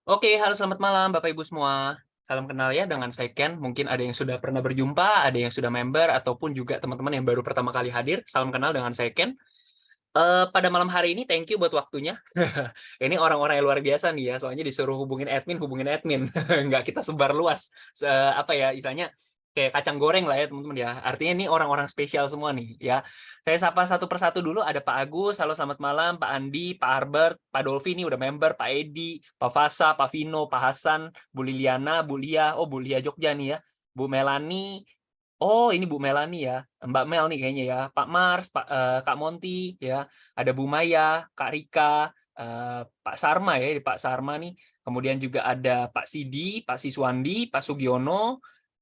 Oke, halo selamat malam Bapak Ibu semua. Salam kenal ya dengan saya Ken. Mungkin ada yang sudah pernah berjumpa, ada yang sudah member, ataupun juga teman-teman yang baru pertama kali hadir. Salam kenal dengan saya Ken. Pada malam hari ini thank you buat waktunya. Ini orang-orang yang luar biasa nih ya, soalnya disuruh hubungin admin. Nggak kita sebar luas. Apa ya, istilahnya kayak kacang goreng lah ya teman-teman ya. Artinya ini orang-orang spesial semua nih ya. Saya sapa satu persatu dulu, ada Pak Agus, halo selamat malam, Pak Andi, Pak Albert, Pak Dolvi nih udah member, Pak Edi, Pak Fasa, Pak Vino, Pak Hasan, Bu Liliana, Bu Lia, oh Bu Lia Jogja nih ya, Bu Melani. Oh, ini Bu Melani ya, Mbak Mel nih kayaknya ya, Pak Mars, Kak Monty ya, ada Bu Maya, Kak Rika, Pak Sarma ya, Pak Sarma nih, kemudian juga ada Pak Sidi, Pak Siswandi, Pak Sugiono,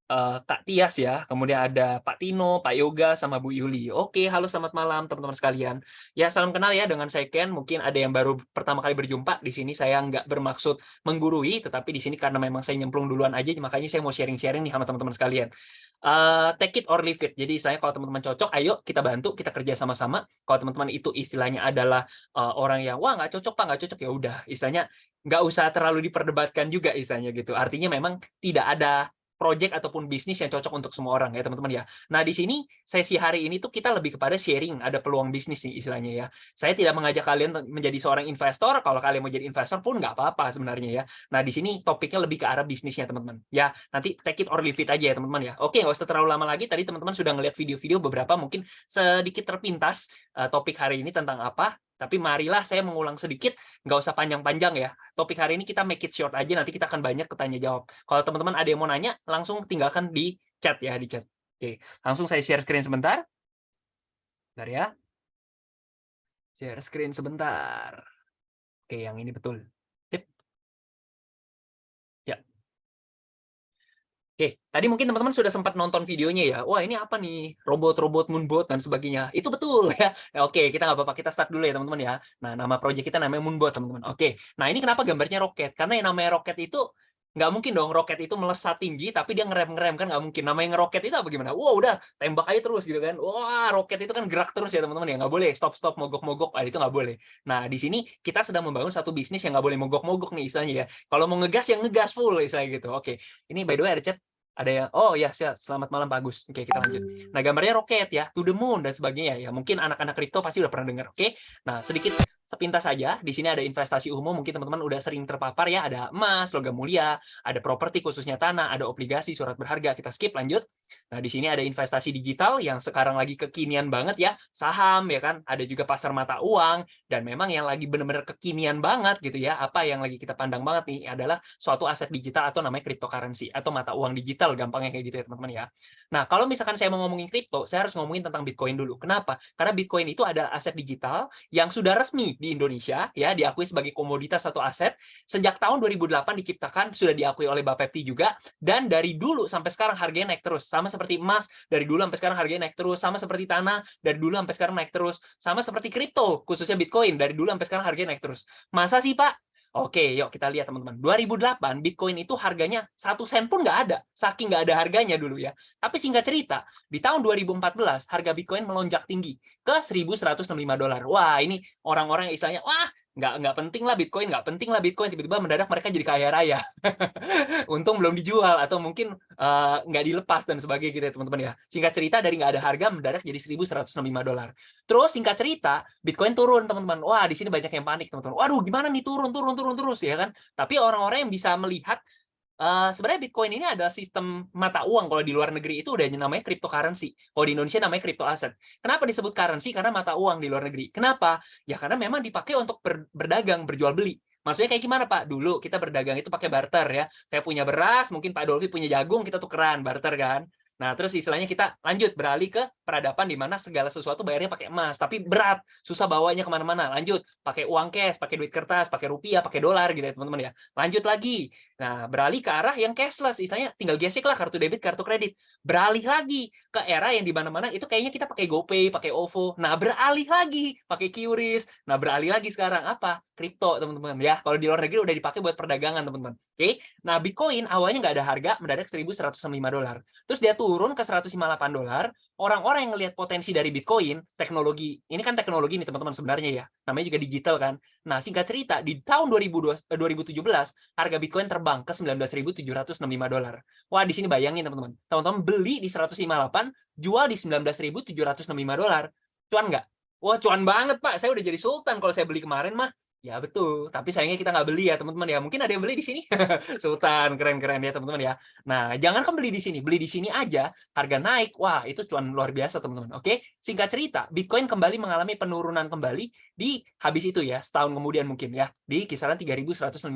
Kak Tias ya, kemudian ada Pak Tino, Pak Yoga, sama Bu Yuli. Oke, halo selamat malam teman-teman sekalian. Ya, salam kenal ya dengan saya Ken. Mungkin ada yang baru pertama kali berjumpa. Di sini saya nggak bermaksud menggurui, tetapi di sini karena memang saya nyemplung duluan aja, makanya saya mau sharing-sharing nih sama teman-teman sekalian. Take it or leave it. Jadi saya kalau teman-teman cocok, ayo kita bantu, kita kerja sama-sama. Kalau teman-teman itu istilahnya adalah orang yang wah nggak cocok Pak, nggak cocok ya udah. Istilahnya nggak usah terlalu diperdebatkan juga istilahnya gitu. Artinya memang tidak ada project ataupun bisnis yang cocok untuk semua orang ya teman-teman ya. Nah di sini sesi hari ini tuh kita lebih kepada sharing, ada peluang bisnis nih istilahnya ya. Saya tidak mengajak kalian menjadi seorang investor, kalau kalian mau jadi investor pun nggak apa-apa sebenarnya ya. Nah di sini topiknya lebih ke arah bisnisnya teman-teman. Ya nanti take it or leave it aja ya teman-teman ya. Oke nggak usah terlalu lama lagi. Tadi teman-teman sudah ngeliat video-video beberapa mungkin sedikit terpintas topik hari ini tentang apa. Tapi marilah saya mengulang sedikit, nggak usah panjang-panjang ya. Topik hari ini kita make it short aja, nanti kita akan banyak bertanya jawab. Kalau teman-teman ada yang mau nanya, langsung tinggalkan di chat ya, di chat. Oke, langsung saya share screen sebentar. Bentar ya. Share screen sebentar. Oke, yang ini betul. Tip. Ya. Oke, tadi mungkin teman-teman sudah sempat nonton videonya ya. Wah, ini apa nih? Robot-robot, moonbot, dan sebagainya. Itu betul ya. Oke, kita nggak apa-apa. Kita start dulu ya, teman-teman ya. Nah, nama project kita namanya moonbot, teman-teman. Oke, nah ini kenapa gambarnya roket? Karena yang namanya roket itu nggak mungkin dong roket itu melesat tinggi, tapi dia ngerem-ngerem kan nggak mungkin. Namanya ngeroket itu apa gimana? Wah, udah tembak aja terus gitu kan. Wah, roket itu kan gerak terus ya, teman-teman ya. Nggak boleh stop-stop, mogok-mogok. Itu nggak boleh. Nah, di sini kita sedang membangun satu bisnis yang nggak boleh mogok-mogok nih istilahnya ya. Kalau mau ngegas, yang ngegas full istilahnya gitu. Oke, ini by the way ada chat. Ada yang, oh ya, selamat malam Pak Agus. Oke, kita lanjut. Nah, gambarnya roket ya, to the moon dan sebagainya ya. Mungkin anak-anak kripto pasti udah pernah dengar. Oke, nah sedikit sepintas saja. Di sini ada investasi umum, mungkin teman-teman udah sering terpapar ya. Ada emas, logam mulia, ada properti khususnya tanah, ada obligasi, surat berharga. Kita skip, lanjut. Nah, di sini ada investasi digital yang sekarang lagi kekinian banget ya. Saham ya kan, ada juga pasar mata uang, dan memang yang lagi benar-benar kekinian banget gitu ya. Apa yang lagi kita pandang banget nih adalah suatu aset digital atau namanya cryptocurrency atau mata uang digital, gampangnya kayak gitu ya teman-teman ya. Nah, kalau misalkan saya mau ngomongin kripto, saya harus ngomongin tentang Bitcoin dulu. Kenapa? Karena Bitcoin itu ada aset digital yang sudah resmi di Indonesia ya, diakui sebagai komoditas atau aset. Sejak tahun 2008 diciptakan, sudah diakui oleh Bapepti juga, dan dari dulu sampai sekarang harganya naik terus. Sama seperti emas, dari dulu sampai sekarang harganya naik terus. Sama seperti tanah, dari dulu sampai sekarang naik terus. Sama seperti kripto, khususnya Bitcoin, dari dulu sampai sekarang harganya naik terus. Masa sih, Pak? Oke, yuk kita lihat teman-teman. 2008 Bitcoin itu harganya 1 sen pun nggak ada, saking nggak ada harganya dulu ya. Tapi singkat cerita, di tahun 2014 harga Bitcoin melonjak tinggi ke $1.165. Wah, ini orang-orang yang istilahnya, wah nggak penting lah Bitcoin, nggak penting lah Bitcoin. Tiba-tiba mendadak mereka jadi kaya raya. Untung belum dijual atau mungkin nggak dilepas dan sebagainya gitu ya teman-teman ya. Singkat cerita dari nggak ada harga mendadak jadi $1.165. Terus singkat cerita Bitcoin turun teman-teman. Wah di sini banyak yang panik teman-teman. Waduh gimana nih turun terus ya kan. Tapi orang-orang yang bisa melihat sebenarnya Bitcoin ini adalah sistem mata uang. Kalau di luar negeri itu udah namanya cryptocurrency. Kalau di Indonesia namanya crypto asset. Kenapa disebut currency? Karena mata uang di luar negeri. Kenapa? Ya karena memang dipakai untuk berdagang, berjual beli. Maksudnya kayak gimana Pak? Dulu kita berdagang itu pakai barter ya. Kayak punya beras, mungkin Pak Dolfi punya jagung, kita tukeran, barter kan. Nah, terus istilahnya kita lanjut beralih ke peradaban di mana segala sesuatu bayarnya pakai emas, tapi berat, susah bawanya kemana-mana. Lanjut, pakai uang cash, pakai duit kertas, pakai rupiah, pakai dolar gitu ya teman-teman ya. Lanjut lagi, Nah, beralih ke arah yang cashless, istilahnya tinggal gesek lah kartu debit, kartu kredit. Beralih lagi ke era yang di mana-mana itu kayaknya kita pakai GoPay, pakai OVO. Nah, beralih lagi pakai QRIS. Nah, beralih lagi sekarang apa? Kripto, teman-teman ya. Kalau di luar negeri udah dipakai buat perdagangan, teman-teman. Oke. Nah, Bitcoin awalnya nggak ada harga, mendadak $1.105. Terus dia turun ke $158. Orang-orang yang ngelihat potensi dari Bitcoin, teknologi, ini kan teknologi nih teman-teman sebenarnya ya. Namanya juga digital kan. Nah, singkat cerita, di tahun 2017 harga Bitcoin terbang ke $19.765. Wah, di sini bayangin teman-teman. Teman-teman beli di 158, jual di $19.765. Cuan nggak? Wah, cuan banget, Pak. Saya udah jadi sultan kalau saya beli kemarin mah. Ya betul, tapi sayangnya kita nggak beli ya teman-teman ya. Mungkin ada yang beli di sini. Sultan, keren-keren ya teman-teman ya. Nah, jangan kan beli di sini aja, harga naik. Wah, itu cuan luar biasa teman-teman. Oke, singkat cerita, Bitcoin kembali mengalami penurunan kembali di habis itu ya, setahun kemudian mungkin ya, di kisaran $3.105.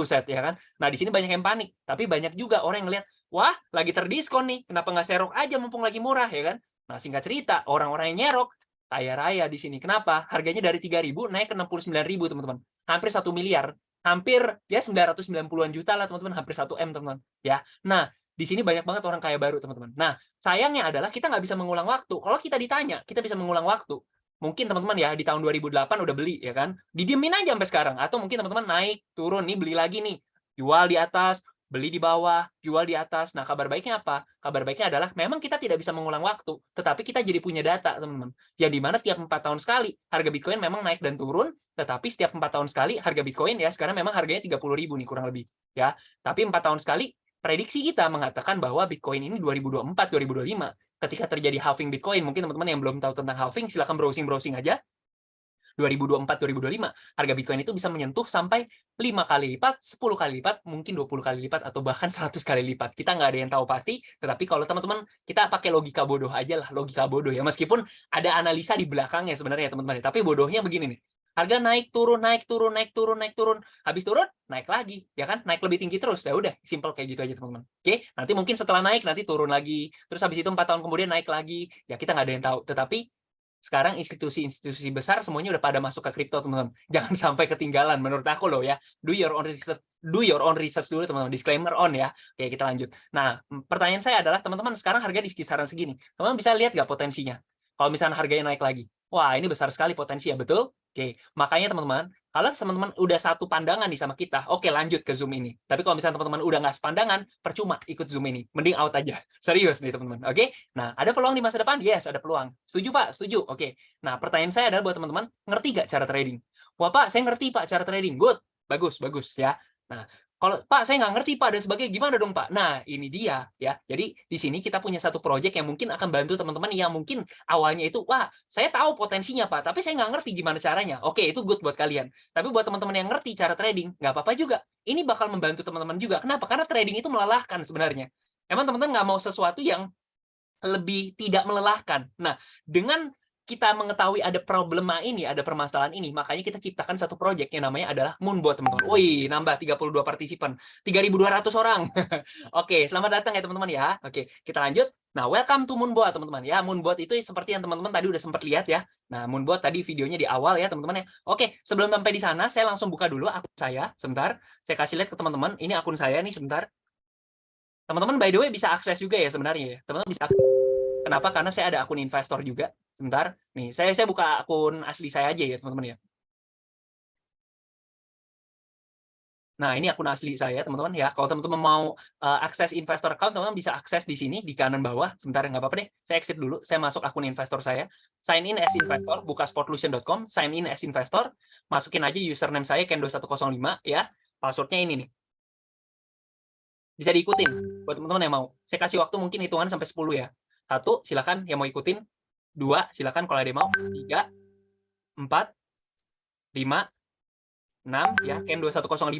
Set ya kan. Nah, di sini banyak yang panik, tapi banyak juga orang yang ngelihat, wah, lagi terdiskon nih, kenapa nggak serok aja mumpung lagi murah ya kan. Nah, singkat cerita, orang-orang yang nyerok kaya raya di sini. Kenapa? Harganya dari 3.000 naik ke 69.000, teman-teman. Hampir 1 miliar. Hampir ya 990-an juta lah, teman-teman. Hampir 1 M, teman-teman. Ya. Nah, di sini banyak banget orang kaya baru, teman-teman. Nah, sayangnya adalah kita nggak bisa mengulang waktu. Kalau kita ditanya, kita bisa mengulang waktu. Mungkin teman-teman ya di tahun 2008 udah beli ya kan. Didiemin aja sampai sekarang. Atau mungkin teman-teman naik, turun nih, beli lagi nih. Jual di atas, beli di bawah, jual di atas. Nah, kabar baiknya apa? Kabar baiknya adalah memang kita tidak bisa mengulang waktu, tetapi kita jadi punya data, teman-teman. Yang di mana tiap 4 tahun sekali harga Bitcoin memang naik dan turun, tetapi setiap 4 tahun sekali harga Bitcoin ya sekarang memang harganya 30.000 nih kurang lebih ya. Tapi 4 tahun sekali prediksi kita mengatakan bahwa Bitcoin ini 2024, 2025 ketika terjadi halving Bitcoin, mungkin teman-teman yang belum tahu tentang halving silahkan browsing aja. 2024-2025 harga Bitcoin itu bisa menyentuh sampai 5 kali lipat, 10 kali lipat, mungkin 20 kali lipat, atau bahkan 100 kali lipat. Kita nggak ada yang tahu pasti, tetapi kalau teman-teman, kita pakai logika bodoh aja lah, logika bodoh ya. Meskipun ada analisa di belakangnya sebenarnya teman-teman, tapi bodohnya begini nih. Harga naik turun, naik turun, naik turun, naik turun. Habis turun, naik lagi, ya kan? Naik lebih tinggi terus. Ya udah, simple kayak gitu aja teman-teman. Oke, nanti mungkin setelah naik nanti turun lagi. Terus habis itu 4 tahun kemudian naik lagi. Ya kita nggak ada yang tahu. Tetapi sekarang institusi-institusi besar semuanya udah pada masuk ke kripto, teman-teman. Jangan sampai ketinggalan menurut aku loh ya. Do your own research dulu, teman-teman. Disclaimer on ya. Oke, kita lanjut. Nah, pertanyaan saya adalah teman-teman sekarang harga di kisaran segini. Teman-teman bisa lihat nggak potensinya? Kalau misalnya harganya naik lagi. Wah, ini besar sekali potensi ya, betul? Oke, makanya teman-teman, kalau teman-teman udah satu pandangan nih sama kita, oke lanjut ke Zoom ini. Tapi kalau misalnya teman-teman udah nggak sepandangan, percuma ikut Zoom ini. Mending out aja. Serius nih teman-teman. Oke? Nah, ada peluang di masa depan? Yes, ada peluang. Setuju, Pak? Setuju. Oke. Nah, pertanyaan saya adalah buat teman-teman, ngerti nggak cara trading? Wah, Pak, saya ngerti, Pak, cara trading. Good. Bagus, bagus ya. Nah, kalau Pak, saya nggak ngerti, Pak, dan sebagainya, gimana dong, Pak? Nah, ini dia ya. Jadi di sini kita punya satu project yang mungkin akan bantu teman-teman yang mungkin awalnya itu, wah, saya tahu potensinya, Pak, tapi saya nggak ngerti gimana caranya. Oke, itu good buat kalian. Tapi buat teman-teman yang ngerti cara trading, nggak apa-apa juga. Ini bakal membantu teman-teman juga. Kenapa? Karena trading itu melelahkan sebenarnya. Emang teman-teman nggak mau sesuatu yang lebih tidak melelahkan. Nah, dengan kita mengetahui ada problema ini, ada permasalahan ini, makanya kita ciptakan satu project yang namanya adalah Moonbot, teman-teman. Wih, nambah 32 partisipan, 3.200 orang. Oke, selamat datang ya teman-teman ya. Oke, kita lanjut. Nah, welcome to Moonbot, teman-teman ya. Moonbot itu seperti yang teman-teman tadi udah sempat lihat ya. Nah, Moonbot tadi videonya di awal ya, teman-teman ya. Oke, sebelum sampai di sana, saya langsung buka dulu akun saya. Sebentar, saya kasih lihat ke teman-teman. Ini akun saya nih, sebentar. Teman-teman by the way bisa akses juga ya sebenarnya ya. Teman-teman bisa akses. Kenapa? Karena saya ada akun investor juga. Sebentar. Nih, saya buka akun asli saya aja ya, teman-teman ya. Nah, ini akun asli saya, teman-teman ya. Kalau teman-teman mau akses investor account, teman-teman bisa akses di sini di kanan bawah. Sebentar, nggak apa-apa deh. Saya exit dulu. Saya masuk akun investor saya. Sign in as investor, buka sportlution.com, sign in as investor, masukin aja username saya ken2105 ya. Passwordnya ini nih. Bisa diikutin buat teman-teman yang mau. Saya kasih waktu mungkin hitungan sampai 10 ya. 1, silakan yang mau ikutin. 2, silakan kalau ada yang mau. 3, 4, 5, 6 ya, ken2105.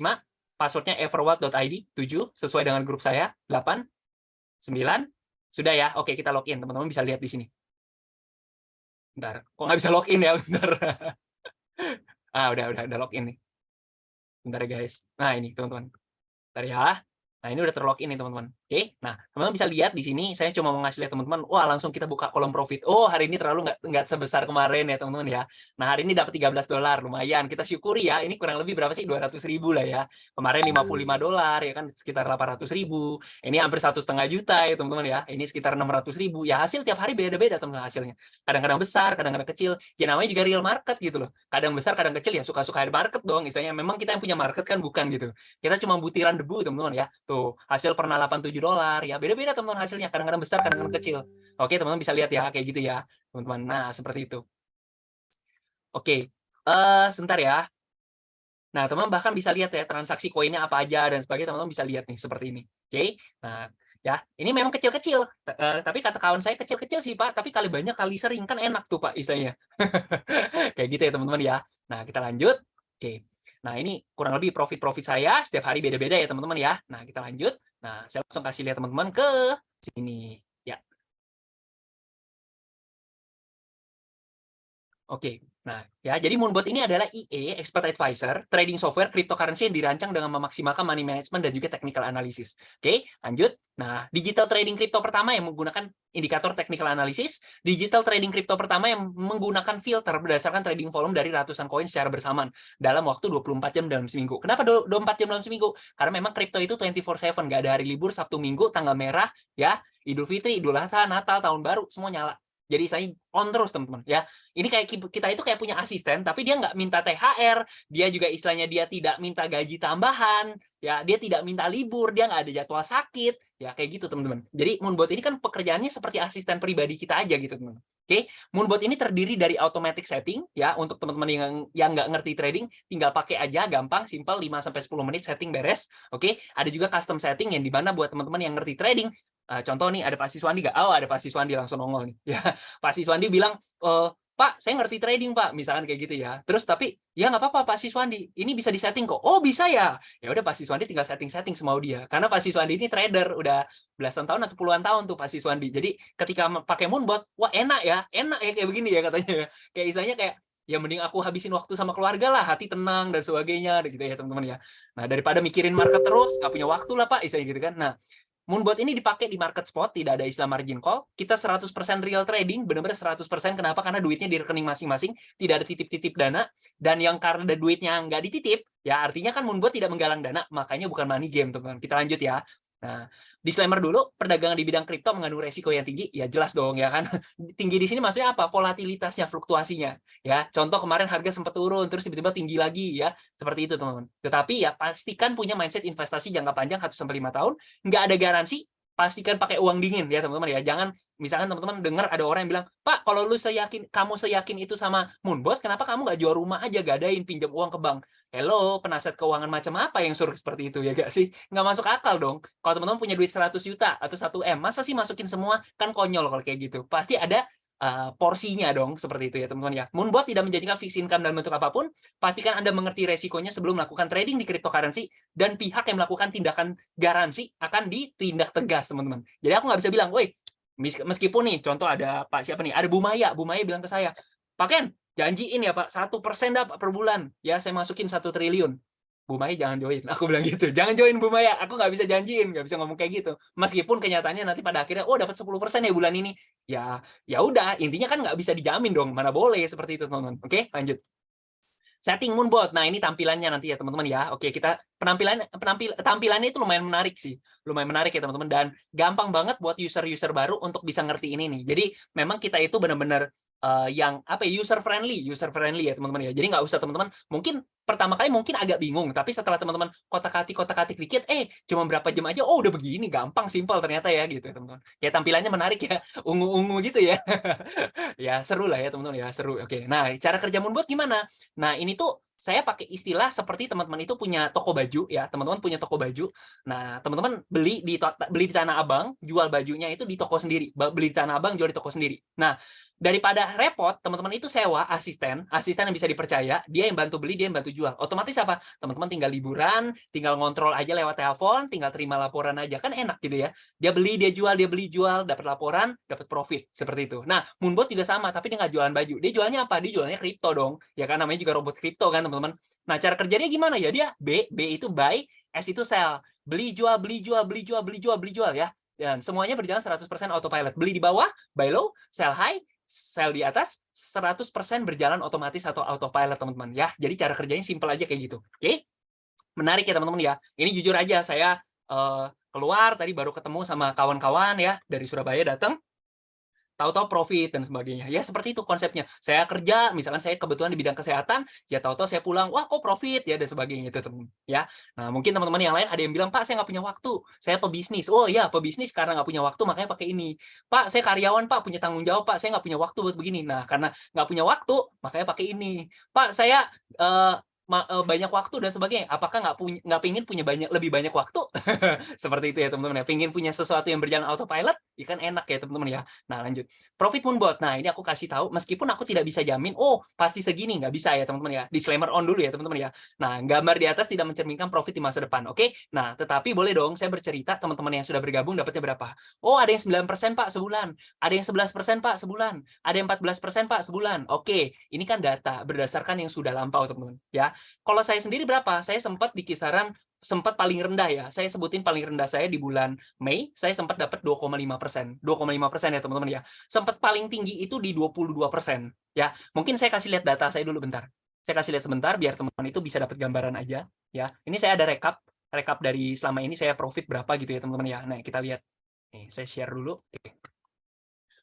Passwordnya everworld.id. 7, sesuai dengan grup saya. 8, 9, sudah ya. Oke, kita login. Teman-teman bisa lihat di sini. Bentar, kok nggak bisa login ya? Bentar. Udah login nih. Bentar ya guys. Nah ini teman-teman. Bentar ya. Nah ini udah terlogin nih teman-teman. Oke, nah teman-teman bisa lihat di sini saya cuma mau ngasih lihat teman-teman, wah langsung kita buka kolom profit. Oh hari ini terlalu nggak sebesar kemarin ya teman-teman ya. Nah hari ini dapat $13, lumayan. Kita syukuri ya, ini kurang lebih berapa sih? 200.000 lah ya. Kemarin $55 ya kan sekitar 800.000. Ini hampir 1,5 juta ya teman-teman ya. Ini sekitar 600.000. Ya hasil tiap hari beda-beda teman-teman hasilnya. Kadang-kadang besar, kadang-kadang kecil. Ya namanya juga real market gitu loh. Kadang besar, kadang kecil ya suka-suka market dong. Istilahnya memang kita yang punya market kan bukan gitu. Kita cuma butiran debu teman-teman ya. Tuh hasil pernah $87 ya, beda-beda teman-teman hasilnya, kadang-kadang besar, kadang-kadang kecil. Oke, teman-teman bisa lihat ya kayak gitu ya, teman-teman. Nah, seperti itu. Oke, sebentar ya. Nah, teman-teman bahkan bisa lihat ya transaksi koinnya apa aja dan sebagainya, teman-teman bisa lihat nih seperti ini. Oke. Nah, ya, ini memang kecil-kecil, tapi kata kawan saya kecil-kecil sih, Pak, tapi kali banyak kali sering kan enak tuh, Pak, istilahnya. Kayak gitu ya, teman-teman ya. Nah, kita lanjut. Oke. Nah, ini kurang lebih profit-profit saya setiap hari beda-beda ya, teman-teman ya. Nah, kita lanjut. Nah, saya langsung kasih lihat teman-teman ke sini. Ya. Oke. Nah, ya, jadi Moonbot ini adalah EA, Expert Advisor, trading software cryptocurrency yang dirancang dengan memaksimalkan money management dan juga technical analysis. Oke, lanjut. Nah, digital trading crypto pertama yang menggunakan indikator technical analysis, digital trading crypto pertama yang menggunakan filter berdasarkan trading volume dari ratusan koin secara bersamaan dalam waktu 24 jam dalam seminggu. Kenapa 24 jam dalam seminggu? Karena memang crypto itu 24/7, nggak ada hari libur, Sabtu Minggu, tanggal merah, ya, Idul Fitri, Idul Adha, Natal, Tahun Baru, semua nyala. Jadi saya on terus teman-teman ya. Ini kayak kita itu kayak punya asisten, tapi dia nggak minta THR, dia juga istilahnya dia tidak minta gaji tambahan, ya dia tidak minta libur, dia nggak ada jadwal sakit, ya kayak gitu teman-teman. Jadi Moonbot ini kan pekerjaannya seperti asisten pribadi kita aja gitu teman-teman. Oke, Moonbot ini terdiri dari automatic setting ya untuk teman-teman yang nggak ngerti trading, tinggal pakai aja, gampang, simpel, 5-10 menit setting beres. Oke, ada juga custom setting yang dimana buat teman-teman yang ngerti trading. Contoh nih ada Pak Siswandi nggak? Oh ada Pak Siswandi langsung nongol nih. Ya, Pak Siswandi bilang, Pak, saya ngerti trading, Pak, misalkan kayak gitu ya. Terus tapi, ya nggak apa-apa, Pak Siswandi, ini bisa disetting kok. Oh, bisa ya? Ya udah Pak Siswandi tinggal setting-setting semau dia. Karena Pak Siswandi ini trader, udah belasan tahun atau puluhan tahun tuh Pak Siswandi. Jadi ketika pakai Moonbot, wah enak ya kayak begini ya katanya. Kayak istilahnya kayak, ya mending aku habisin waktu sama keluarga lah, hati tenang dan sebagainya, gitu ya teman-teman ya. Nah, daripada mikirin market terus, nggak punya waktu lah Pak, istilahnya gitu kan. Nah, Moonbot ini dipakai di market spot, tidak ada istilah margin call. Kita 100% real trading, benar-benar 100%. Kenapa? Karena duitnya di rekening masing-masing, tidak ada titip-titip dana. Dan yang karena duitnya nggak dititip, ya artinya kan Moonbot tidak menggalang dana, makanya bukan money game, teman-teman. Kita lanjut ya. Nah, disclaimer dulu, perdagangan di bidang kripto mengandung resiko yang tinggi, ya jelas dong ya kan. Tinggi di sini maksudnya apa? Volatilitasnya, fluktuasinya. Ya, contoh kemarin harga sempat turun, terus tiba-tiba tinggi lagi ya, seperti itu teman-teman. Tetapi ya pastikan punya mindset investasi jangka panjang 1-5 tahun, nggak ada garansi, pastikan pakai uang dingin ya teman-teman ya. Jangan misalkan teman-teman dengar ada orang yang bilang, Pak, kalau kamu seyakin itu sama Moonbot, kenapa kamu nggak jual rumah aja, gadain, pinjam uang ke bank? Hello, penasihat keuangan macam apa yang suruh seperti itu ya gak sih? Nggak masuk akal dong. Kalau teman-teman punya duit 100 juta atau 1 M, masa sih masukin semua? Kan konyol kalau kayak gitu. Pasti ada porsinya dong, seperti itu ya teman-teman ya. Moonbot tidak menjanjikan fixed income dalam bentuk apapun. Pastikan Anda mengerti resikonya sebelum melakukan trading di cryptocurrency, dan pihak yang melakukan tindakan garansi akan ditindak tegas, teman-teman. Jadi aku nggak bisa bilang, woi, meskipun nih, contoh ada Pak siapa nih, ada Bu Maya bilang ke saya, Pak Ken, janjiin ya Pak, 1% dah per bulan, ya saya masukin 1 triliun. Bu Maya jangan join, aku bilang gitu. Jangan join Bu Maya, aku nggak bisa janjiin, nggak bisa ngomong kayak gitu. Meskipun kenyataannya nanti pada akhirnya, oh dapat 10% ya bulan ini. Ya udah, intinya kan nggak bisa dijamin dong, mana boleh seperti itu teman-teman. Oke, lanjut. Setting Moonbot. Nah, ini tampilannya nanti ya teman-teman ya. Oke, kita tampilannya itu lumayan menarik sih. Lumayan menarik ya teman-teman, dan gampang banget buat user-user baru untuk bisa ngerti ini nih. Jadi memang kita itu benar-benar yang apa ya, user friendly ya teman-teman ya. Jadi nggak usah teman-teman, mungkin pertama kali mungkin agak bingung, tapi setelah teman-teman kotak-katik dikit, cuma berapa jam aja, oh udah begini, gampang, simpel ternyata ya gitu ya teman-teman. Ya tampilannya menarik ya, ungu-ungu gitu ya. Ya seru lah ya teman-teman ya, seru. Oke. Nah, cara kerja Moonbot gimana? Nah, ini tuh saya pakai istilah seperti teman-teman itu punya toko baju ya, teman-teman punya toko baju. Nah, teman-teman beli di Tanah Abang, jual bajunya itu di toko sendiri. Beli di Tanah Abang, jual di toko sendiri. Nah, Daripada repot, teman-teman itu sewa asisten yang bisa dipercaya, dia yang bantu beli, dia yang bantu jual. Otomatis apa? Teman-teman tinggal liburan, tinggal ngontrol aja lewat telepon, tinggal terima laporan aja. Kan enak gitu ya. Dia beli, dia beli, jual, dapat laporan, dapat profit. Seperti itu. Nah, Moonbot juga sama, tapi dia nggak jualan baju. Dia jualnya apa? Dia jualnya kripto dong. Ya kan, namanya juga robot kripto kan, teman-teman. Nah, cara kerjanya gimana ya? Dia B itu buy, S itu sell. Beli, jual, beli, jual, beli, jual, beli, jual, beli, jual ya. Dan semuanya berjalan 100% autopilot. Beli di bawah, buy low, sell high, sel di atas 100% berjalan otomatis atau autopilot, teman-teman ya. Jadi cara kerjanya simpel aja kayak gitu. Oke? Menarik ya, teman-teman ya. Ini jujur aja saya keluar tadi baru ketemu sama kawan-kawan ya dari Surabaya datang, tahu-tahu profit dan sebagainya. Ya seperti itu konsepnya. Saya kerja, misalkan saya kebetulan di bidang kesehatan, ya tahu-tahu saya pulang, wah kok profit ya dan sebagainya itu, teman. Ya. Nah, mungkin teman-teman yang lain ada yang bilang, "Pak, saya nggak punya waktu. Saya pebisnis." Oh iya, pebisnis karena nggak punya waktu makanya pakai ini. "Pak, saya karyawan, Pak, punya tanggung jawab, Pak. Saya nggak punya waktu buat begini." Nah, karena nggak punya waktu, makanya pakai ini. "Pak, saya banyak waktu dan sebagainya." Apakah nggak pingin punya lebih banyak waktu? Seperti itu ya, teman-teman ya. Pingin punya sesuatu yang berjalan autopilot, ya kan enak ya, teman-teman ya. Nah, lanjut. Profit Moonbot. Nah, ini aku kasih tahu, meskipun aku tidak bisa jamin, oh, pasti segini, nggak bisa ya, teman-teman ya. Disclaimer on dulu ya, teman-teman ya. Nah, gambar di atas tidak mencerminkan profit di masa depan, oke? Nah, tetapi boleh dong saya bercerita, teman-teman yang sudah bergabung dapatnya berapa? Oh, ada yang 9% Pak sebulan, ada yang 11% Pak sebulan, ada yang 14% Pak sebulan. Oke, ini kan data berdasarkan yang sudah lampau, teman-teman ya. Kalau saya sendiri berapa? Saya sempat di kisaran paling rendah ya. Saya sebutin paling rendah saya di bulan Mei, saya sempat dapat 2,5%. 2,5% ya, teman-teman ya. Sempat paling tinggi itu di 22% ya. Mungkin saya kasih lihat data saya dulu bentar. Saya kasih lihat sebentar biar teman-teman itu bisa dapat gambaran aja ya. Ini saya ada rekap dari selama ini saya profit berapa gitu ya, teman-teman ya. Nah, kita lihat. Nih, saya share dulu.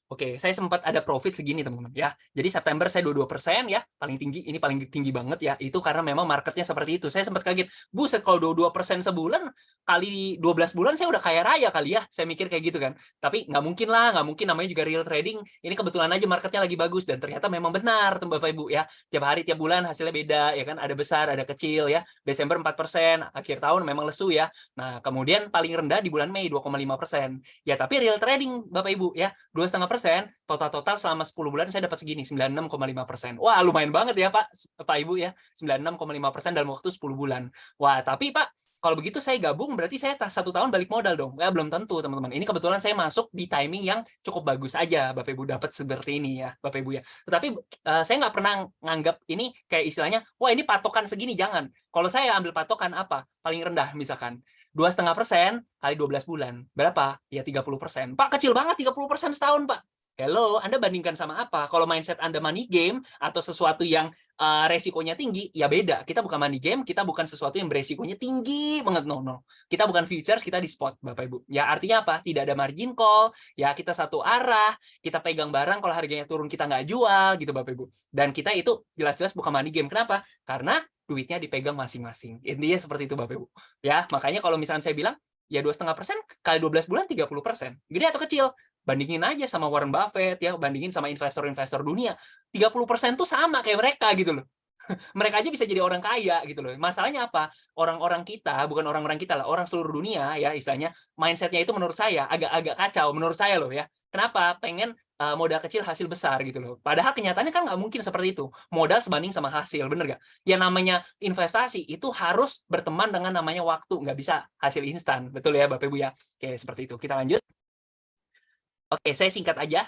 Oke, saya sempat ada profit segini, teman-teman ya. Jadi September saya 22% ya, paling tinggi, ini paling tinggi banget ya. Itu karena memang marketnya seperti itu. Saya sempat kaget, buset kalau 22% sebulan kali 12 bulan saya udah kaya raya kali ya. Saya mikir kayak gitu kan. Tapi nggak mungkin lah, nggak mungkin, namanya juga real trading. Ini kebetulan aja marketnya lagi bagus dan ternyata memang benar, Bapak Ibu ya. Tiap hari, tiap bulan hasilnya beda ya kan, ada besar, ada kecil ya. Desember 4%, akhir tahun memang lesu ya. Nah, kemudian paling rendah di bulan Mei 2,5%. Ya, tapi real trading Bapak Ibu ya, 2,5%, total selama 10 bulan saya dapat segini, 96,5%. Wah, lumayan banget ya Pak Ibu ya, 96,5% dalam waktu 10 bulan. Wah, tapi Pak, kalau begitu saya gabung berarti saya 1 tahun balik modal dong. Ya, belum tentu, teman-teman. Ini kebetulan saya masuk di timing yang cukup bagus aja, Bapak Ibu dapat seperti ini ya, Bapak Ibu ya. Tetapi saya nggak pernah nganggap ini kayak istilahnya, wah ini patokan segini, jangan. Kalau saya ambil patokan apa? Paling rendah misalkan. 2,5% kali 12 bulan. Berapa? Ya 30%. Pak, kecil banget 30% setahun, Pak. Hello, Anda bandingkan sama apa? Kalau mindset Anda money game atau sesuatu yang resikonya tinggi, ya beda. Kita bukan money game, kita bukan sesuatu yang beresikonya tinggi banget. No. Kita bukan futures, kita di spot, Bapak Ibu. Ya artinya apa? Tidak ada margin call, ya kita satu arah, kita pegang barang, kalau harganya turun kita nggak jual, gitu Bapak Ibu. Dan kita itu jelas-jelas bukan money game. Kenapa? Karena duitnya dipegang masing-masing. Intinya seperti itu Bapak Ibu. Ya, makanya kalau misalnya saya bilang, ya 2,5% kali 12 bulan 30%. Gede atau kecil? Bandingin aja sama Warren Buffett ya, bandingin sama investor-investor dunia. 30% tuh sama kayak mereka gitu loh. Mereka aja bisa jadi orang kaya gitu loh. Masalahnya apa? Orang-orang kita, bukan orang-orang kita lah, orang seluruh dunia ya istilahnya, mindsetnya itu menurut saya agak-agak kacau menurut saya loh ya. Kenapa? Pengen modal kecil hasil besar gitu loh. Padahal kenyataannya kan nggak mungkin seperti itu. Modal sebanding sama hasil, bener nggak? Ya namanya investasi itu harus berteman dengan namanya waktu, nggak bisa hasil instan. Betul ya Bapak Ibu ya? Oke, seperti itu. Kita lanjut. Oke, saya singkat aja.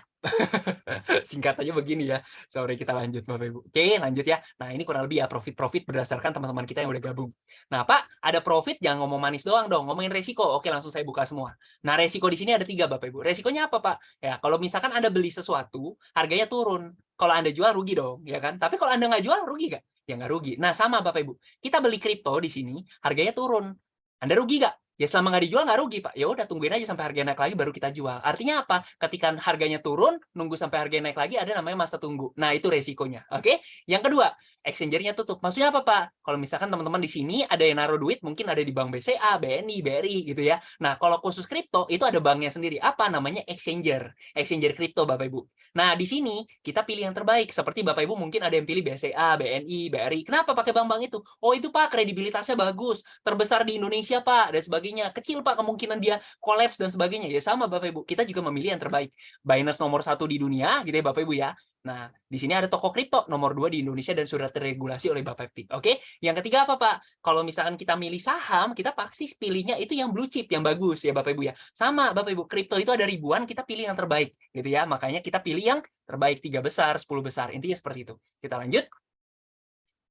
Singkat aja begini ya. Sorry, kita lanjut Bapak Ibu. Oke, lanjut ya. Nah, ini kurang lebih ya profit-profit berdasarkan teman-teman kita yang udah gabung. Nah, Pak, ada profit jangan ngomong manis doang dong, ngomongin resiko. Oke, langsung saya buka semua. Nah, resiko di sini ada 3 Bapak Ibu. Resikonya apa, Pak? Ya, kalau misalkan Anda beli sesuatu, harganya turun. Kalau Anda jual rugi dong, ya kan? Tapi kalau Anda nggak jual, rugi nggak? Ya nggak rugi. Nah, sama Bapak Ibu. Kita beli kripto di sini, harganya turun. Anda rugi nggak? Ya selama nggak dijual nggak rugi, Pak. Ya udah tungguin aja sampai harganya naik lagi baru kita jual. Artinya apa? Ketika harganya turun, nunggu sampai harganya naik lagi ada namanya masa tunggu. Nah, itu resikonya. Oke? Yang kedua, Exchanger-nya tutup. Maksudnya apa, Pak? Kalau misalkan teman-teman di sini ada yang naruh duit, mungkin ada di bank BCA, BNI, BRI gitu ya. Nah, kalau khusus kripto itu ada banknya sendiri. Apa namanya? Exchanger. Exchanger kripto, Bapak Ibu. Nah, di sini kita pilih yang terbaik. Seperti Bapak Ibu mungkin ada yang pilih BCA, BNI, BRI. Kenapa pakai bank-bank itu? Oh, itu Pak, kredibilitasnya bagus. Terbesar di Indonesia, Pak, dan sebagainya. Kecil, Pak, kemungkinan dia kolaps dan sebagainya. Ya sama, Bapak Ibu. Kita juga memilih yang terbaik. Binance nomor 1 di dunia, gitu ya, Bapak Ibu ya. Nah, di sini ada toko kripto nomor 2 di Indonesia dan sudah terregulasi oleh Bapepti. Oke? Yang ketiga apa, Pak? Kalau misalkan kita milih saham, kita pasti pilihnya itu yang blue chip, yang bagus ya, Bapak Ibu ya. Sama, Bapak Ibu, kripto itu ada ribuan, kita pilih yang terbaik, gitu ya. Makanya kita pilih yang terbaik, 3 besar, 10 besar. Intinya seperti itu. Kita lanjut.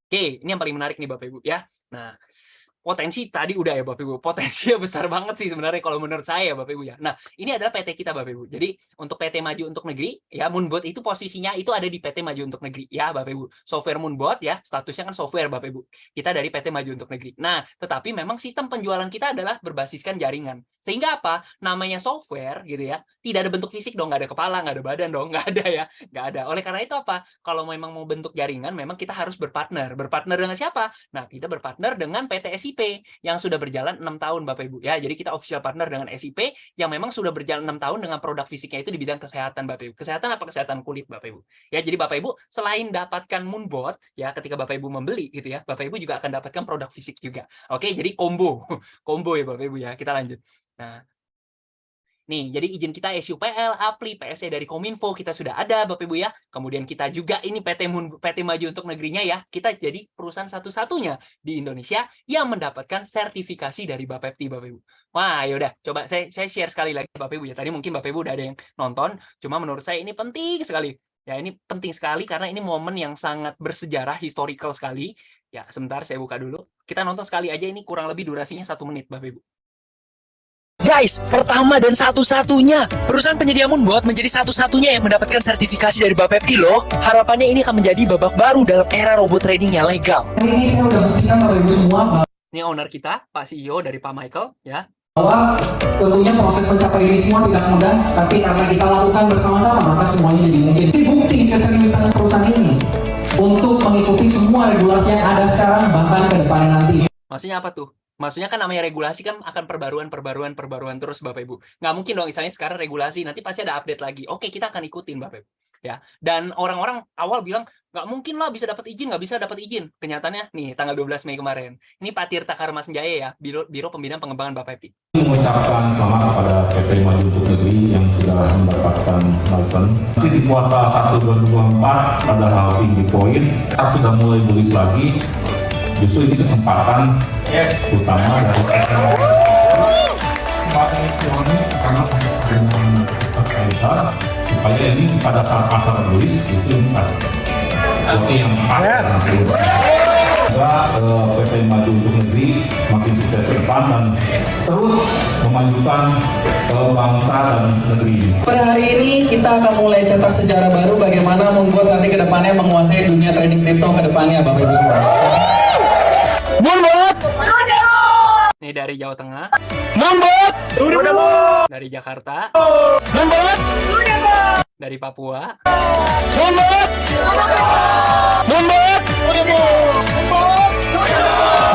Oke, ini yang paling menarik nih Bapak Ibu ya. Nah, potensi tadi udah ya Bapak Ibu. Potensinya besar banget sih sebenarnya kalau menurut saya Bapak Ibu ya. Nah, ini adalah PT kita Bapak Ibu. Jadi untuk PT Maju Untuk Negeri ya, Moonbot itu posisinya itu ada di PT Maju Untuk Negeri ya Bapak Ibu. Software Moonbot ya, statusnya kan software Bapak Ibu. Kita dari PT Maju Untuk Negeri. Nah, tetapi memang sistem penjualan kita adalah berbasiskan jaringan. Sehingga apa? Namanya software gitu ya. Tidak ada bentuk fisik dong, nggak ada kepala, nggak ada badan dong, nggak ada ya. Nggak ada. Oleh karena itu apa? Kalau memang mau bentuk jaringan, memang kita harus berpartner. Berpartner dengan siapa? Nah, kita berpartner dengan PT SIP yang sudah berjalan 6 tahun Bapak Ibu ya. Jadi kita official partner dengan SIP yang memang sudah berjalan 6 tahun dengan produk fisiknya itu di bidang kesehatan Bapak Ibu. Kesehatan apa? Kesehatan kulit Bapak Ibu. Ya, jadi Bapak Ibu selain dapatkan Moonbot ya ketika Bapak Ibu membeli gitu ya, Bapak Ibu juga akan dapatkan produk fisik juga. Oke, jadi combo. Combo ya Bapak Ibu ya. Kita lanjut. Nah, nih, jadi izin kita SUPL, APLI, PSE dari Kominfo kita sudah ada Bapak Ibu ya. Kemudian kita juga ini PT Maju Untuk Negerinya ya. Kita jadi perusahaan satu-satunya di Indonesia yang mendapatkan sertifikasi dari Bapepti Bapak Ibu. Wah, yaudah, coba saya share sekali lagi Bapak Ibu ya. Tadi mungkin Bapak Ibu udah ada yang nonton, cuma menurut saya ini penting sekali. Ya, ini penting sekali karena ini momen yang sangat bersejarah, historical sekali. Ya, sebentar saya buka dulu. Kita nonton sekali aja, ini kurang lebih durasinya 1 menit Bapak Ibu. Guys, pertama dan satu-satunya perusahaan penyedia Moonbot menjadi satu-satunya yang mendapatkan sertifikasi dari Bapepti loh. Harapannya ini akan menjadi babak baru dalam era robot trading yang legal. Ini saya udah buktikan Bapak Ibu semua Ini owner kita, Pak CEO dari Pak Michael ya. bahwa tentunya proses mencapai ini semua tidak mudah, tapi karena kita lakukan bersama-sama maka semuanya jadi mungkin. Ini bukti keseriusan perusahaan ini untuk mengikuti semua regulasi yang ada sekarang bahkan ke depannya nanti. Maksudnya apa tuh? Maksudnya kan namanya regulasi kan akan perbaruan terus Bapak Ibu. Nggak mungkin dong misalnya sekarang regulasi, nanti pasti ada update lagi. Oke, kita akan ikutin Bapak Ibu. Ya. Dan orang-orang awal bilang, nggak mungkin lah bisa dapat izin, nggak bisa dapat izin. Kenyataannya, nih tanggal 12 Mei kemarin. Ini Pak Tirta Karmasenjaya ya, Biro Pembinaan Pengembangan Bapepti. Mengucapkan selamat kepada PT Maju Untuk Negeri yang sudah mendapatkan license. Nanti di kuartal 1 2024 pada halving Bitcoin, kita sudah mulai bullish lagi. Justru ini kesempatan utama dari kesempatan ini karena besar supaya ini pada saat pasar bullish itu oke yang pas. Juga PT Maju Untuk Negeri makin sukses ke depan dan terus memajukan bangsa dan negeri ini. Pada hari ini kita akan mulai cetak sejarah baru bagaimana membuat nanti ke depannya menguasai dunia trading kripto ke depannya Bapak Ibu semua. Moonbot! Ini dari Jawa Tengah. Moonbot! Dari Jakarta. Moonbot! Dari Papua. Moonbot! Moonbot!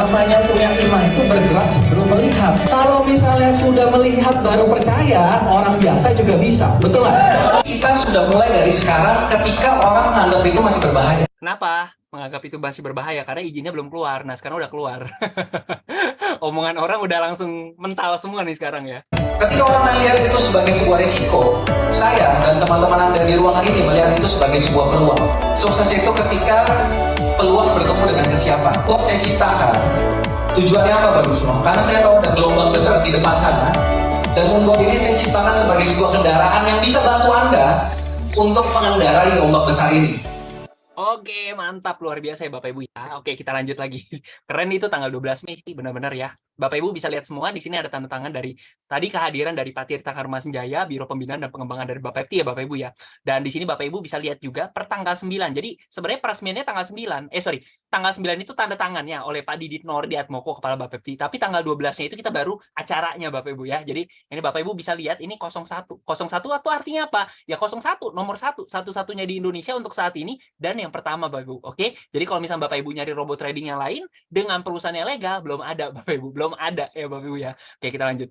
Namanya punya iman itu bergerak sebelum melihat. Kalau misalnya sudah melihat baru percaya, orang biasa juga bisa. Betul nggak? Kita sudah mulai dari sekarang ketika orang menganggap itu masih berbahaya. Kenapa menganggap itu masih berbahaya? Karena izinnya belum keluar. Nah, sekarang udah keluar. Omongan orang udah langsung mental semua nih sekarang ya. Ketika orang melihat itu sebagai sebuah risiko, saya dan teman-teman Anda di ruangan ini melihat itu sebagai sebuah peluang. Sukses itu ketika peluang bertemu dengan kesiapan. Buat saya ciptakan, tujuannya apa Bapak semua? Karena saya tahu ada gelombang besar di depan sana. Dan Moonbot ini saya ciptakan sebagai sebuah kendaraan yang bisa bantu Anda untuk mengendarai ombak besar ini. Oke, mantap. Luar biasa ya Bapak Ibu ya. Oke, kita lanjut lagi. Keren itu tanggal 12 Mei sih, benar-benar ya. Bapak Ibu bisa lihat semua di sini ada tanda tangan dari tadi kehadiran dari Pak Tirta Karma Senjaya, Biro Pembinaan dan Pengembangan dari Bapak Pepti ya Bapak Ibu ya. Dan di sini Bapak Ibu bisa lihat juga per tanggal 9. Jadi sebenarnya peresmiannya tanggal 9. Tanggal 9 itu tanda tangannya oleh Pak Didit Nordi Atmoko Kepala Bapepti. Tapi tanggal 12-nya itu kita baru acaranya Bapak Ibu ya. Jadi ini Bapak Ibu bisa lihat ini 01. 01 itu artinya apa? Ya 01 nomor 1, satu-satunya di Indonesia untuk saat ini dan yang pertama Bapak Ibu. Oke. Jadi kalau misalnya Bapak Ibu nyari robot trading yang lain dengan perusahaan yang legal belum ada Bapak Ibu, belum ada ya Bapak Ibu ya. Oke, kita lanjut.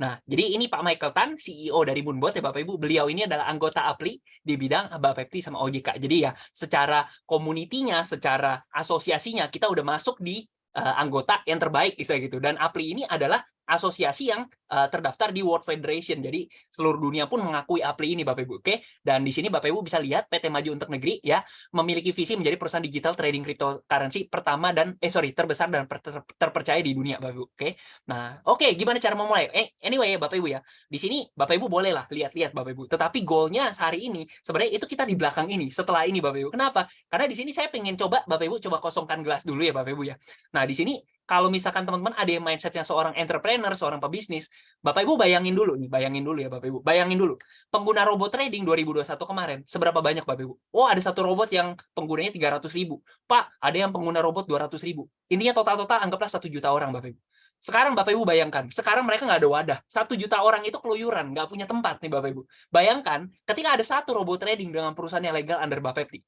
Nah, jadi ini Pak Michael Tan, CEO dari Moonbot ya Bapak Ibu. Beliau ini adalah anggota APLI di bidang Bapepti sama OJK. Jadi ya secara komunitinya, secara asosiasinya kita udah masuk di anggota yang terbaik istilah gitu. Dan APLI ini adalah asosiasi yang terdaftar di World Federation. Jadi seluruh dunia pun mengakui APLI ini Bapak Ibu. Oke. Dan di sini Bapak Ibu bisa lihat PT Maju Untuk Negeri ya memiliki visi menjadi perusahaan digital trading cryptocurrency pertama dan terbesar dan terpercaya di dunia Bapak Ibu. Oke. Nah, oke, gimana cara memulai? Anyway ya Bapak Ibu ya. Di sini Bapak Ibu bolehlah lihat-lihat Bapak Ibu. Tetapi goalnya hari ini sebenarnya itu kita di belakang ini, setelah ini Bapak Ibu. Kenapa? Karena di sini saya pengen coba Bapak Ibu coba kosongkan gelas dulu ya Bapak Ibu ya. Nah, di sini kalau misalkan teman-teman ada yang mindsetnya seorang entrepreneur, seorang pebisnis, Bapak Ibu bayangin dulu ya Bapak Ibu. Bayangin dulu. Pengguna robot trading 2021 kemarin, seberapa banyak Bapak Ibu? Oh, ada satu robot yang penggunanya 300.000. Pak, ada yang pengguna robot 200.000. Intinya total-total anggaplah 1 juta orang Bapak Ibu. Sekarang Bapak Ibu bayangkan, sekarang mereka nggak ada wadah. 1 juta orang itu keluyuran, nggak punya tempat nih Bapak Ibu. Bayangkan, ketika ada satu robot trading dengan perusahaan yang legal under Bapepti.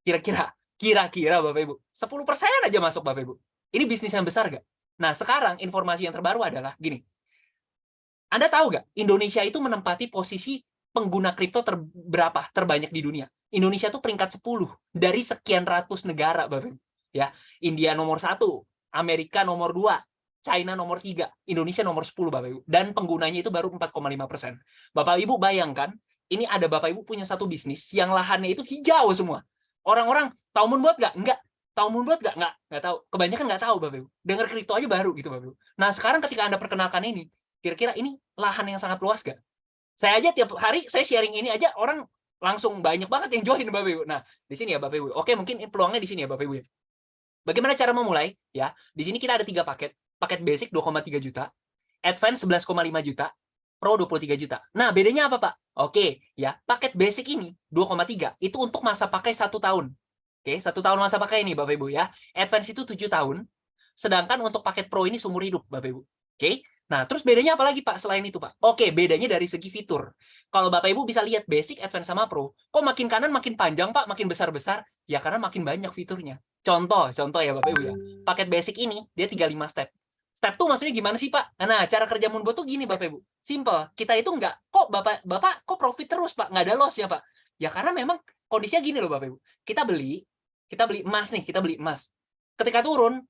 Kira-kira Bapak Ibu, 10% aja masuk Bapak Ibu. Ini bisnis yang besar nggak? Nah, sekarang informasi yang terbaru adalah gini. Anda tahu nggak, Indonesia itu menempati posisi pengguna kripto terbanyak di dunia. Indonesia itu peringkat 10 dari sekian ratus negara, Bapak Ibu. Ya, India nomor 1, Amerika nomor 2, China nomor 3, Indonesia nomor 10, Bapak Ibu. Dan penggunanya itu baru 4,5%. Bapak Ibu bayangkan, ini ada Bapak Ibu punya satu bisnis yang lahannya itu hijau semua. Orang-orang tahu Moonbot nggak? Enggak. Tahu Moonbot nggak? Nggak tahu. Kebanyakan nggak tahu, Bapak Ibu. Dengar kripto aja baru gitu, Bapak Ibu. Nah, sekarang ketika Anda perkenalkan ini, kira-kira ini lahan yang sangat luas nggak? Saya aja tiap hari, saya sharing ini aja, orang langsung banyak banget yang join, Bapak Ibu. Nah, di sini ya, Bapak Ibu. Oke, mungkin peluangnya di sini ya, Bapak Ibu. Bagaimana cara memulai? Ya, di sini kita ada 3 paket. Paket basic 2,3 juta, advance 11,5 juta, Pro 23 juta. Nah, bedanya apa, Pak? Oke, ya, paket basic ini 2,3 itu untuk masa pakai 1 tahun. Oke, 1 tahun masa pakai ini Bapak Ibu ya. Advance itu 7 tahun. Sedangkan untuk paket Pro ini seumur hidup Bapak Ibu. Oke. Nah, terus bedanya apa lagi Pak selain itu Pak? Oke, bedanya dari segi fitur. Kalau Bapak Ibu bisa lihat basic, advance sama Pro, kok makin kanan makin panjang Pak, makin besar-besar? Ya karena makin banyak fiturnya. Contoh ya Bapak Ibu ya. Paket basic ini dia 35 step. Step 2 maksudnya gimana sih Pak? Nah, cara kerja Moonbot tuh gini Bapak Ibu. Simple. Kita itu nggak, kok Bapak kok profit terus Pak? Nggak ada loss ya Pak? Ya karena memang kondisinya gini loh Bapak Ibu. Kita beli emas nih, kita beli emas. Ketika turun,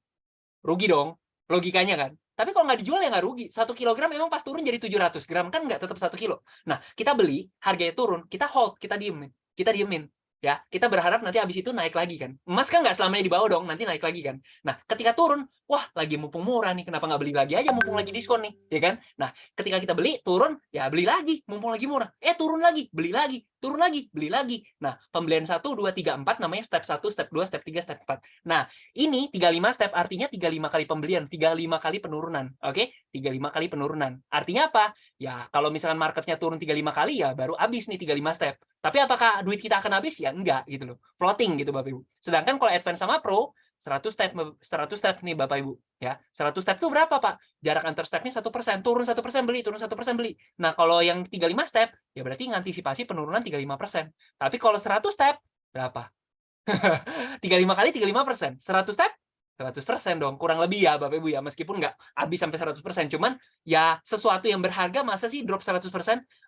rugi dong, logikanya kan. Tapi kalau nggak dijual ya nggak rugi. 1 kilogram memang pas turun jadi 700 gram, kan nggak tetap 1 kilo. Nah, kita beli, harganya turun, kita hold, kita diemin. Ya, kita berharap nanti habis itu naik lagi kan. Emas kan nggak selamanya di bawah dong, nanti naik lagi kan. Nah, ketika turun, wah lagi mumpung murah nih, kenapa nggak beli lagi aja mumpung lagi diskon nih, ya kan? Nah, ketika kita beli, turun, ya beli lagi, mumpung lagi murah. Turun lagi, beli lagi, turun lagi, beli lagi. Nah, pembelian 1, 2, 3, 4 namanya step 1, step 2, step 3, step 4. Nah, ini 35 step artinya 35 kali pembelian, 35 kali penurunan. Oke? 35 kali penurunan. Artinya apa? Ya, kalau misalkan marketnya turun 35 kali, ya baru habis nih 35 step. Tapi apakah duit kita akan habis? Ya enggak gitu loh. Floating gitu Bapak Ibu. Sedangkan kalau advance sama Pro 100 step nih Bapak Ibu ya. 100 step itu berapa Pak? Jarak antar stepnya 1%, turun 1% beli, turun 1% beli. Nah, kalau yang 35 step ya berarti ngantisipasi penurunan 35%. Tapi kalau 100 step berapa? 35 kali 35%. 100 step 100% dong, kurang lebih ya Bapak Ibu ya, meskipun nggak habis sampai 100%, cuman ya sesuatu yang berharga masa sih drop 100%?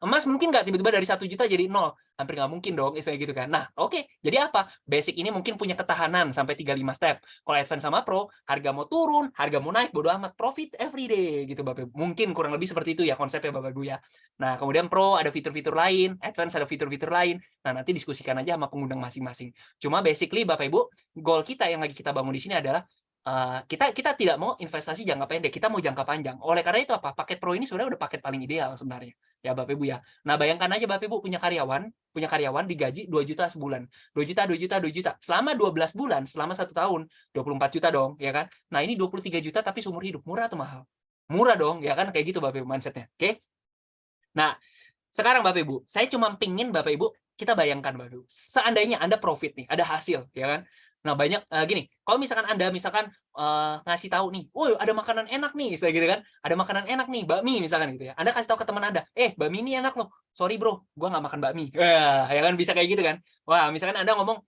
Emas mungkin nggak tiba-tiba dari 1 juta jadi 0, hampir nggak mungkin dong istilahnya gitu kan. Nah, oke, jadi apa? Basic ini mungkin punya ketahanan sampai 35 step. Kalau advance sama Pro, harga mau turun, harga mau naik, bodo amat, profit every day gitu Bapak Ibu. Mungkin kurang lebih seperti itu ya konsepnya Bapak Ibu ya. Nah, kemudian Pro ada fitur-fitur lain, advance ada fitur-fitur lain. Nah, nanti diskusikan aja sama pengguna masing-masing. Cuma basically Bapak Ibu, goal kita yang lagi kita bangun di sini adalah kita tidak mau investasi jangka pendek, kita mau jangka panjang. Oleh karena itu apa? Paket Pro ini sebenarnya udah paket paling ideal sebenarnya. Ya Bapak Ibu ya. Nah, bayangkan aja Bapak Ibu punya karyawan digaji 2 juta sebulan. 2 juta, 2 juta, 2 juta. Selama 12 bulan, selama 1 tahun, 24 juta dong, ya kan? Nah, ini 23 juta tapi seumur hidup. Murah atau mahal? Murah dong, ya kan? Kayak gitu Bapak Ibu mindset-nya. Oke? Nah, sekarang Bapak Ibu, saya cuma pingin Bapak Ibu, kita bayangkan Bapak Ibu, seandainya Anda profit nih, ada hasil, ya kan? Nah, banyak gini, kalau misalkan Anda ngasih tahu nih, "Woi, ada makanan enak nih," istilah gitu kan. Ada makanan enak nih, bakmi misalkan gitu ya. Anda kasih tahu ke teman Anda, bakmi ini enak loh. Sorry bro, gua nggak makan bakmi." Wah, ya kan bisa kayak gitu kan. Wah, misalkan Anda ngomong,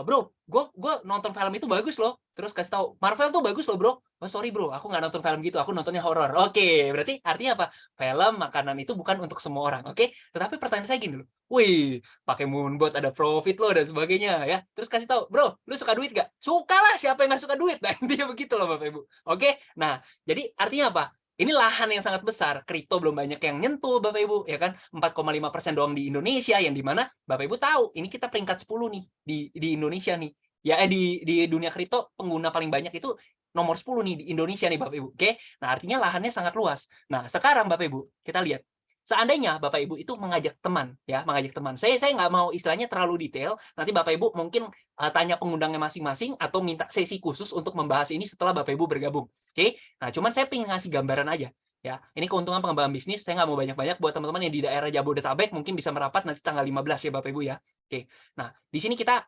"Bro, gua nonton film itu bagus loh." Terus kasih tahu, "Marvel tuh bagus loh, Bro." "Oh, sorry bro, aku nggak nonton film gitu, aku nontonnya horor." Oke, berarti artinya apa? Film, makanan itu bukan untuk semua orang, oke? Tetapi pertanyaan saya gini loh, "Wih, pakai Moonbot ada profit loh dan sebagainya ya." Terus kasih tahu, "Bro, lu suka duit gak?" "Suka lah, siapa yang nggak suka duit?" Nah, intinya begitu loh Bapak Ibu. Oke? Nah, jadi artinya apa? Ini lahan yang sangat besar, kripto belum banyak yang nyentuh Bapak Ibu, ya kan? 4,5% doang di Indonesia, yang di mana Bapak Ibu tahu, ini kita peringkat 10 nih di Indonesia nih. Ya, di dunia kripto pengguna paling banyak itu nomor 10 nih di Indonesia nih Bapak Ibu. Oke? Nah, artinya lahannya sangat luas. Nah, sekarang Bapak Ibu, kita lihat. Seandainya Bapak Ibu itu mengajak teman, ya, mengajak teman. Saya nggak mau istilahnya terlalu detail. Nanti Bapak Ibu mungkin tanya pengundangnya masing-masing atau minta sesi khusus untuk membahas ini setelah Bapak Ibu bergabung. Oke? Nah, cuman saya pengen ngasih gambaran aja. Ya, ini keuntungan pengembangan bisnis. Saya nggak mau banyak-banyak buat teman-teman yang di daerah Jabodetabek mungkin bisa merapat nanti tanggal 15 ya Bapak Ibu ya. Oke. Nah, di sini kita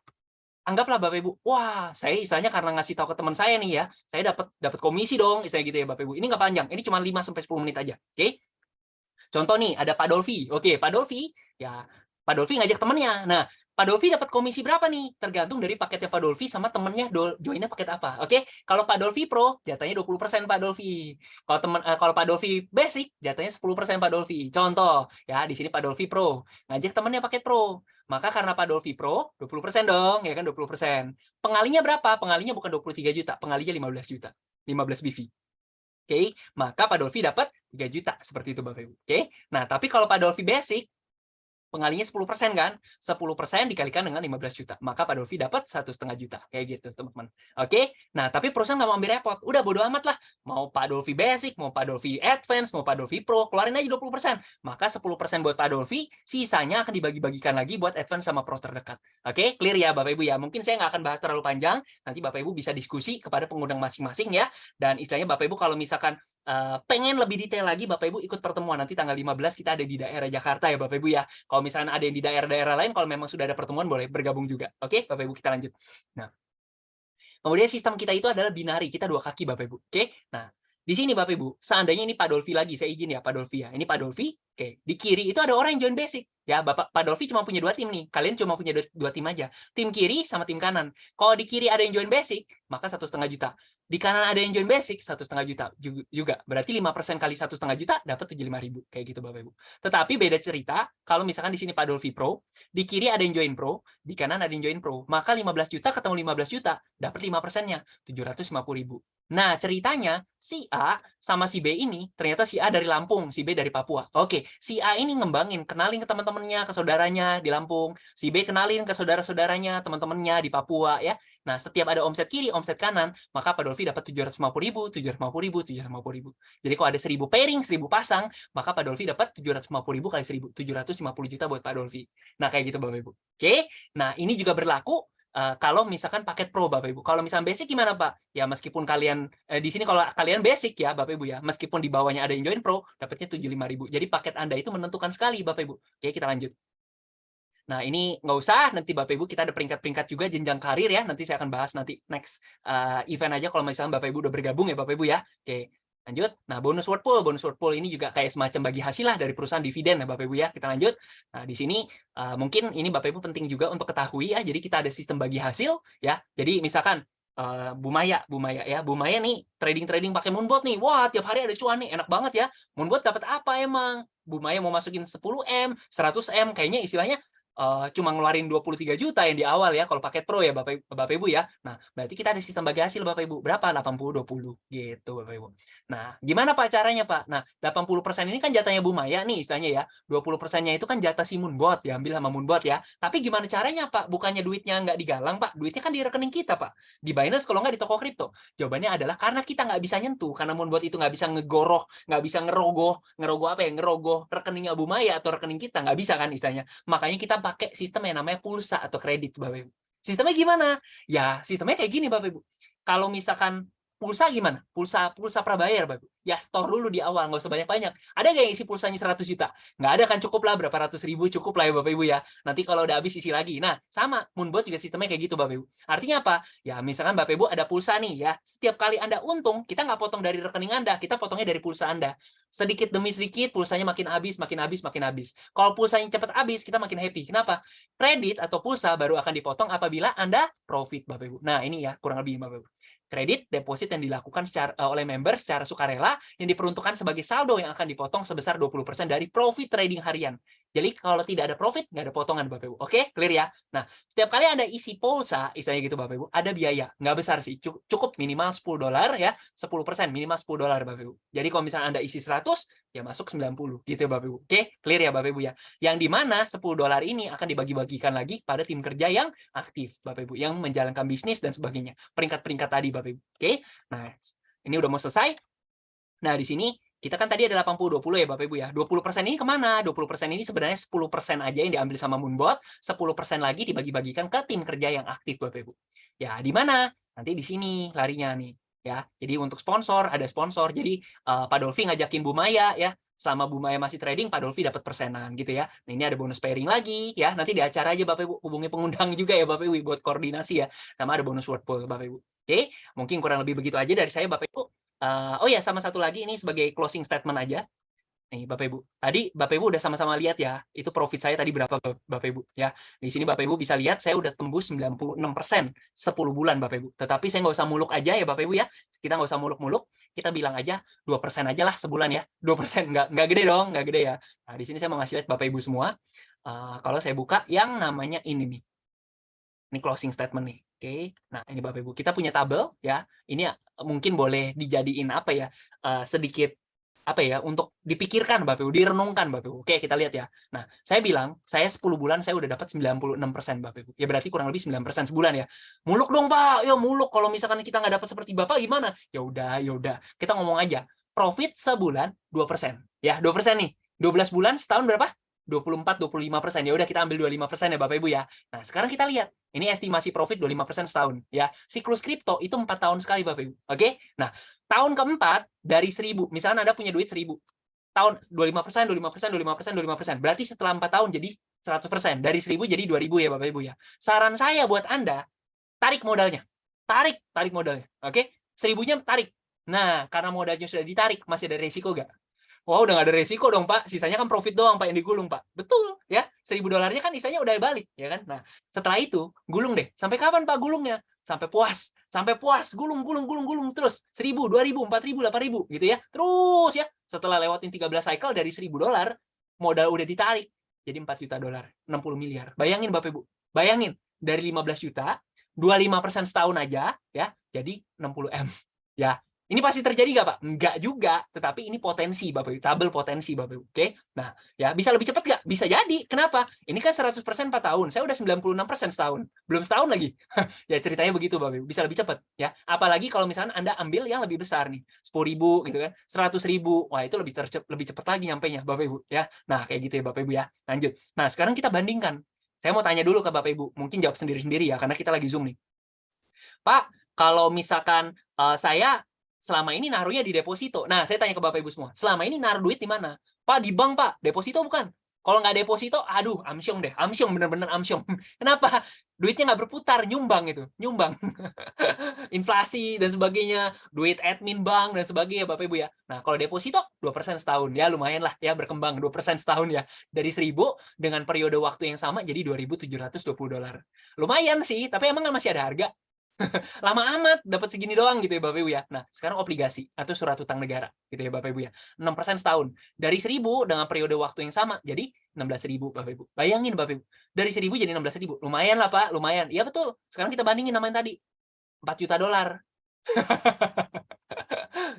anggaplah Bapak Ibu, wah saya istilahnya karena ngasih tahu ke teman saya nih ya, saya dapat komisi dong, istilahnya gitu ya Bapak Ibu. Ini nggak panjang, ini cuma 5 sampai 10 menit aja. Oke. Contoh nih, ada Pak Dolfi. Oke, Pak Dolfi, ya Pak Dolfi ngajak temennya. Nah, Pak Dolfi dapat komisi berapa nih? Tergantung dari paketnya Pak Dolfi sama temennya joinnya paket apa. Oke, kalau Pak Dolfi Pro, jatahnya 20% Pak Dolfi. Kalau Pak Dolfi Basic, jatahnya 10% Pak Dolfi. Contoh, ya di sini Pak Dolfi Pro, ngajak temennya paket Pro. Maka karena Pak Dolfi Pro, 20% dong, ya kan 20%. Pengalinya berapa? Pengalinya bukan 23 juta, pengalinya 15 juta. 15 BV. Oke, maka Pak Dolfi dapat 3 juta seperti itu Bapak Ibu. Oke. Nah, tapi kalau Pak Dolfi Basic pengalinya 10% kan? 10% dikalikan dengan 15 juta. Maka Pak Dolfi dapat 1,5 juta. Kayak gitu, teman-teman. Oke? Nah, tapi perusahaan nggak mau ambil repot. Udah bodo amat lah. Mau Pak Dolfi Basic, mau Pak Dolfi Advance, mau Pak Dolfi Pro, keluarin aja 20%. Maka 10% buat Pak Dolfi, sisanya akan dibagi-bagikan lagi buat Advance sama Pro terdekat. Oke? Clear ya Bapak Ibu ya? Mungkin saya nggak akan bahas terlalu panjang. Nanti Bapak Ibu bisa diskusi kepada pengundang masing-masing ya. Dan istilahnya Bapak Ibu kalau misalkan pengen lebih detail lagi, Bapak Ibu ikut pertemuan. Nanti tanggal 15 kita ada di daerah Jakarta ya Bapak Ibu ya. Kalau misalnya ada yang di daerah-daerah lain, kalau memang sudah ada pertemuan boleh bergabung juga. Oke, Bapak Ibu kita lanjut. Nah, kemudian sistem kita itu adalah binari, kita 2 kaki Bapak Ibu. Oke, nah di sini Bapak Ibu, seandainya ini Pak Dolfi lagi, saya izin ya Pak Dolfi ya. Ini Pak Dolfi, oke. Di kiri itu ada orang yang join basic. Ya, Pak Dolfi cuma punya 2 tim nih. Kalian cuma punya 2 tim aja. Tim kiri sama tim kanan. Kalau di kiri ada yang join basic, maka 1,5 juta. Di kanan ada yang join basic, 1,5 juta juga. Berarti 5% kali 1,5 juta dapat 75.000 kayak gitu Bapak Ibu. Tetapi beda cerita kalau misalkan di sini Pak Dolfi Pro, di kiri ada yang join Pro, di kanan ada yang join Pro. Maka 15 juta ketemu 15 juta, dapat 5%-nya, 750.000. Nah, ceritanya si A sama si B ini ternyata si A dari Lampung, si B dari Papua. Oke, si A ini ngembangin, kenalin ke teman-temannya, ke saudaranya di Lampung. Si B kenalin ke saudara-saudaranya, teman-temannya di Papua ya. Nah, setiap ada omset kiri, omset kanan, maka Pak Dolfi dapat 750.000, 750.000, 750.000. Jadi kalau ada 1.000 pairing, 1.000 pasang, maka Pak Dolfi dapat 750.000 kali 1.000, 750 juta buat Pak Dolfi. Nah, kayak gitu Bapak Ibu. Oke. Nah, ini juga berlaku kalau misalkan paket Pro Bapak Ibu. Kalau misalkan basic gimana Pak? Ya meskipun kalian di sini kalau kalian basic ya Bapak Ibu ya, meskipun di bawahnya ada yang join Pro, dapatnya 75.000. Jadi paket Anda itu menentukan sekali Bapak Ibu. Oke, kita lanjut. Nah, ini nggak usah, nanti Bapak Ibu kita ada peringkat-peringkat juga jenjang karir ya. Nanti saya akan bahas nanti next event aja kalau misalkan Bapak Ibu udah bergabung ya Bapak Ibu ya. Oke. Lanjut. Nah, bonus word pool ini juga kayak semacam bagi hasil lah dari perusahaan dividen ya Bapak Ibu ya. Kita lanjut. Nah, di sini mungkin ini Bapak Ibu penting juga untuk ketahui ya. Jadi kita ada sistem bagi hasil ya. Jadi misalkan Bu Maya ya. Bu Maya nih trading pakai Moonbot nih. Wah, tiap hari ada cuan nih. Enak banget ya. Moonbot dapat apa emang? Bu Maya mau masukin 10M, 100M, kayaknya istilahnya cuma ngeluarin 23 juta yang di awal ya kalau paket Pro ya Bapak Ibu ya. Nah, berarti kita ada sistem bagi hasil Bapak Ibu. Berapa? 80-20 gitu Bapak Ibu. Nah, gimana Pak caranya Pak? Nah, 80% ini kan jatahnya Bu Maya nih istilahnya ya. 20%-nya itu kan jatah si Moonbot, diambil sama Moonbot ya. Tapi gimana caranya Pak? Bukannya duitnya nggak digalang Pak? Duitnya kan di rekening kita Pak. Di Binance kalau nggak di toko kripto. Jawabannya adalah karena kita nggak bisa nyentuh, karena Moonbot itu nggak bisa ngegoroh, nggak bisa ngerogoh apa ya, ngerogoh rekeningnya Bu Maya atau rekening kita, nggak bisa kan istilahnya. Makanya kita pakai sistem yang namanya pulsa atau kredit, Bapak Ibu. Sistemnya gimana? Ya, sistemnya kayak gini, Bapak Ibu. Kalau misalkan pulsa gimana? Pulsa prabayar, Bapak Ibu. Ya, store dulu di awal, nggak usah banyak-banyak. Ada nggak yang isi pulsanya 100 juta? Nggak ada kan, cukup lah, berapa ratus ribu, cukup lah ya Bapak Ibu ya. Nanti kalau udah habis isi lagi. Nah, sama, Moonbot juga sistemnya kayak gitu, Bapak Ibu. Artinya apa? Ya, misalkan Bapak Ibu ada pulsa nih ya, setiap kali Anda untung, kita nggak potong dari rekening Anda, kita potongnya dari pulsa Anda. Sedikit demi sedikit, pulsanya makin habis, makin habis, makin habis. Kalau pulsanya cepat habis, kita makin happy. Kenapa? Kredit atau pulsa baru akan dipotong apabila Anda profit, Bapak Ibu. Nah, ini ya, kurang lebih, Bapak Ibu. Kredit, deposit yang dilakukan oleh member secara sukarela yang diperuntukkan sebagai saldo yang akan dipotong sebesar 20% dari profit trading harian. Jadi kalau tidak ada profit, nggak ada potongan Bapak Ibu. Oke, clear ya? Nah, setiap kali Anda isi pulsa, istilahnya gitu Bapak Ibu, ada biaya. Nggak besar sih, cukup minimal $10 ya, 10%, minimal $10 Bapak Ibu. Jadi kalau misalnya Anda isi 100, ya masuk 90 gitu ya Bapak Ibu. Oke, clear ya Bapak Ibu ya? Yang di mana $10 ini akan dibagi-bagikan lagi pada tim kerja yang aktif Bapak Ibu, yang menjalankan bisnis dan sebagainya. Peringkat-peringkat tadi Bapak Ibu. Oke, nah ini udah mau selesai. Nah, di sini kita kan tadi ada 80-20 ya Bapak Ibu ya. 20% ini kemana? 20% ini sebenarnya 10% aja yang diambil sama Moonbot, 10% lagi dibagi-bagikan ke tim kerja yang aktif Bapak Ibu. Ya, di mana? Nanti di sini larinya nih. Ya, jadi untuk sponsor, ada sponsor. Jadi Pak Dolfi ngajakin Bu Maya ya. Selama Bu Maya masih trading, Pak Dolfi dapat persenan gitu ya. Nah, ini ada bonus pairing lagi ya. Nanti di acara aja Bapak Ibu hubungi pengundang juga ya Bapak Ibu buat koordinasi ya. Sama ada bonus word pool Bapak Ibu. Oke, mungkin kurang lebih begitu aja dari saya Bapak Ibu. Oh ya, sama satu lagi ini sebagai closing statement aja. Nih Bapak Ibu. Tadi Bapak Ibu udah sama-sama lihat ya, itu profit saya tadi berapa Bapak Ibu ya. Di sini Bapak Ibu bisa lihat saya udah tembus 96% 10 bulan Bapak Ibu. Tetapi saya nggak usah muluk aja ya Bapak Ibu ya. Kita nggak usah muluk-muluk, kita bilang aja 2% aja lah sebulan ya. 2%, nggak gede dong, nggak gede ya. Nah, di sini saya mau ngasih lihat Bapak Ibu semua. Kalau saya buka yang namanya ini nih. Ini closing statement nih. Oke. Nah, ini Bapak Ibu, kita punya tabel ya. Ini mungkin boleh dijadiin apa ya? Sedikit apa ya, untuk dipikirkan Bapak Ibu, direnungkan Bapak Ibu. Oke, kita lihat ya. Nah, saya bilang, saya 10 bulan saya udah dapat 96% Bapak Ibu. Ya berarti kurang lebih 9% sebulan ya. Muluk dong Pak, ya muluk. Kalau misalkan kita nggak dapat seperti Bapak gimana? Ya udah. Kita ngomong aja. Profit sebulan 2%. Ya, 2% nih. 12 bulan setahun berapa? 24-25%. Ya udah kita ambil 25% ya Bapak Ibu ya. Nah, sekarang kita lihat. Ini estimasi profit 25% setahun ya. Siklus kripto itu 4 tahun sekali Bapak Ibu. Oke? Nah, tahun keempat dari 1000, misalnya Anda punya duit 1000. Tahun 25%, 25%, 25%, 25%. Berarti setelah 4 tahun jadi 100%. Dari 1000 jadi 2000 ya Bapak Ibu ya. Saran saya buat Anda, tarik modalnya. Tarik modalnya. Oke? 1000-nya tarik. Nah, karena modalnya sudah ditarik, masih ada resiko nggak? Wah, udah nggak ada resiko dong, Pak. Sisanya kan profit doang, Pak, yang digulung, Pak. Betul, ya. $1000 kan sisanya udah balik, ya kan? Nah, setelah itu, gulung deh. Sampai kapan, Pak, gulungnya? Sampai puas. Sampai puas. Gulung. Terus. 1000, 2000, 4000, 8000, gitu ya. Terus, ya. Setelah lewatin 13 cycle dari $1000, modal udah ditarik. Jadi $4 juta, 60 miliar. Bayangin, Bapak Ibu. Bayangin. Dari 15 juta, 25% setahun aja, ya. Jadi 60 M. Ya. Ini pasti terjadi nggak, Pak? Enggak juga, tetapi ini potensi, Bapak Ibu. Tabel potensi, Bapak Ibu. Oke? Nah, ya bisa lebih cepat nggak? Bisa jadi. Kenapa? Ini kan 100% 4 tahun. Saya udah 96% setahun. Belum setahun lagi. Ya, ceritanya begitu, Bapak Ibu. Bisa lebih cepat. Ya. Apalagi kalau misalnya Anda ambil yang lebih besar nih. 10.000 gitu kan. 100.000. Wah, itu lebih cepat lagi nyampenya, Bapak Ibu. Ya. Nah, kayak gitu ya, Bapak Ibu ya. Lanjut. Nah, sekarang kita bandingkan. Saya mau tanya dulu ke Bapak Ibu. Mungkin jawab sendiri-sendiri ya, karena kita lagi Zoom nih. Pak, kalau misalkan saya selama ini naruhnya di deposito. Nah, saya tanya ke Bapak Ibu semua, selama ini naruh duit di mana? Pak, di bank, Pak. Deposito bukan? Kalau nggak deposito, aduh, amsyong deh. Amsyong, bener-bener amsyong. Kenapa? Duitnya nggak berputar, nyumbang itu. Nyumbang. Inflasi dan sebagainya, duit admin bank dan sebagainya, Bapak Ibu ya. Nah, kalau deposito, 2% setahun. Ya, lumayan lah ya, berkembang 2% setahun ya. Dari 1000 dengan periode waktu yang sama, jadi $2.720. Lumayan sih, tapi emang masih ada harga? Lama amat dapat segini doang gitu ya Bapak Ibu ya. Nah, sekarang obligasi atau surat utang negara gitu ya Bapak Ibu ya. 6% setahun. Dari 1.000 dengan periode waktu yang sama jadi 16.000 Bapak Ibu. Bayangin Bapak Ibu. Dari 1.000 jadi 16.000. Lumayan lah Pak, lumayan. Iya betul. Sekarang kita bandingin sama yang tadi. 4 juta dolar.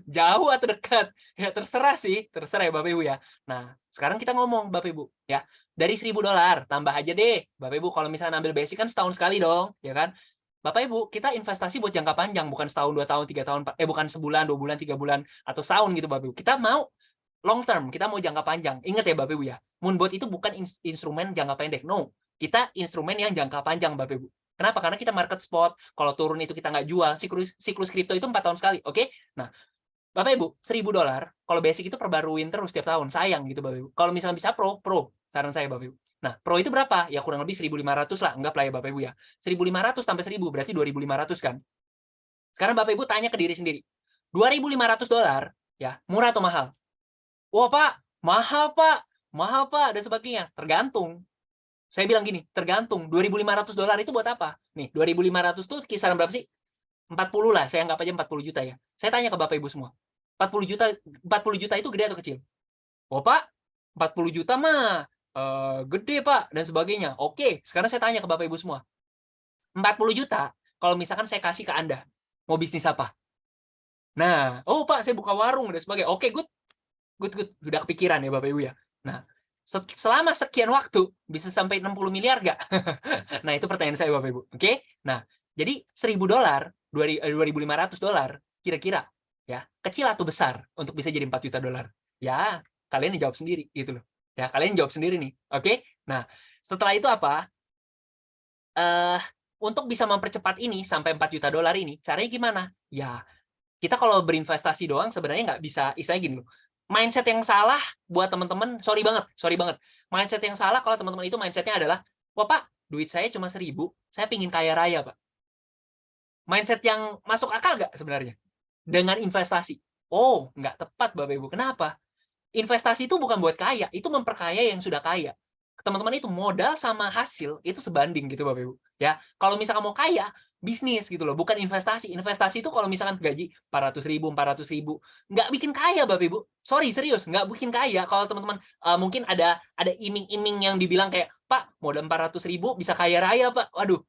Jauh atau dekat? Ya terserah sih, terserah ya Bapak Ibu ya. Nah, sekarang kita ngomong Bapak Ibu ya. Dari 1.000 dolar tambah aja deh Bapak Ibu, kalau misalnya ambil basic kan setahun sekali dong, ya kan? Bapak Ibu, kita investasi buat jangka panjang, bukan setahun, 2 tahun, 3 tahun, bukan sebulan, 2 bulan, 3 bulan, atau setahun gitu Bapak Ibu. Kita mau long term, kita mau jangka panjang. Ingat ya Bapak Ibu ya, Moonbot itu bukan instrumen jangka pendek, no. Kita instrumen yang jangka panjang Bapak Ibu. Kenapa? Karena kita market spot, kalau turun itu kita nggak jual, siklus kripto itu 4 tahun sekali, oke? Nah, Bapak Ibu, 1.000 dolar, kalau basic itu perbaruin terus setiap tahun, sayang gitu Bapak Ibu. Kalau misalnya bisa pro, saran saya Bapak Ibu. Nah, pro itu berapa? Ya kurang lebih 1.500 lah, enggak lah ya Bapak Ibu ya. 1.500 tambah 1.000 berarti 2.500 kan. Sekarang Bapak Ibu tanya ke diri sendiri. 2.500 dolar, ya, murah atau mahal? Wah Pak, mahal Pak, mahal Pak, dan sebagainya. Tergantung. Saya bilang gini, tergantung. 2.500 dolar itu buat apa? Nih, 2.500 tuh kisaran berapa sih? 40 lah, saya anggap aja 40 juta ya. Saya tanya ke Bapak Ibu semua. 40 juta itu gede atau kecil? Oh Pak, 40 juta mah gede Pak, dan sebagainya. Oke, sekarang saya tanya ke Bapak Ibu semua. 40 juta, kalau misalkan saya kasih ke Anda, mau bisnis apa? Nah, oh Pak, saya buka warung, dan sebagainya. Oke, good. Udah kepikiran ya Bapak Ibu ya. Nah, selama sekian waktu, bisa sampai 60 miliar nggak? Nah, itu pertanyaan saya Bapak Ibu. Oke? Nah, jadi 1.000 dolar, 2.500 dolar, kira-kira ya kecil atau besar untuk bisa jadi 4 juta dolar? Ya, kalian jawab sendiri gitu loh. Ya, kalian jawab sendiri nih. Oke? Nah, setelah itu apa? Untuk bisa mempercepat ini sampai 4 juta dolar ini, caranya gimana? Ya, kita kalau berinvestasi doang sebenarnya nggak bisa, istilahnya gini loh. Mindset yang salah buat teman-teman, sorry banget. Mindset yang salah kalau teman-teman itu mindsetnya adalah, wah Pak, duit saya cuma 1.000, saya pingin kaya raya Pak. Mindset yang masuk akal nggak sebenarnya? Dengan investasi. Oh, nggak tepat Bapak Ibu. Kenapa? Investasi itu bukan buat kaya, itu memperkaya yang sudah kaya. Teman-teman itu modal sama hasil itu sebanding gitu Bapak Ibu. Ya, kalau misalkan mau kaya, bisnis gitu loh, bukan investasi. Investasi itu kalau misalkan gaji 400.000, 400.000, nggak bikin kaya Bapak Ibu. Sorry, serius, nggak bikin kaya. Kalau teman-teman mungkin ada iming-iming yang dibilang kayak, Pak, modal 400.000 bisa kaya raya Pak. Waduh,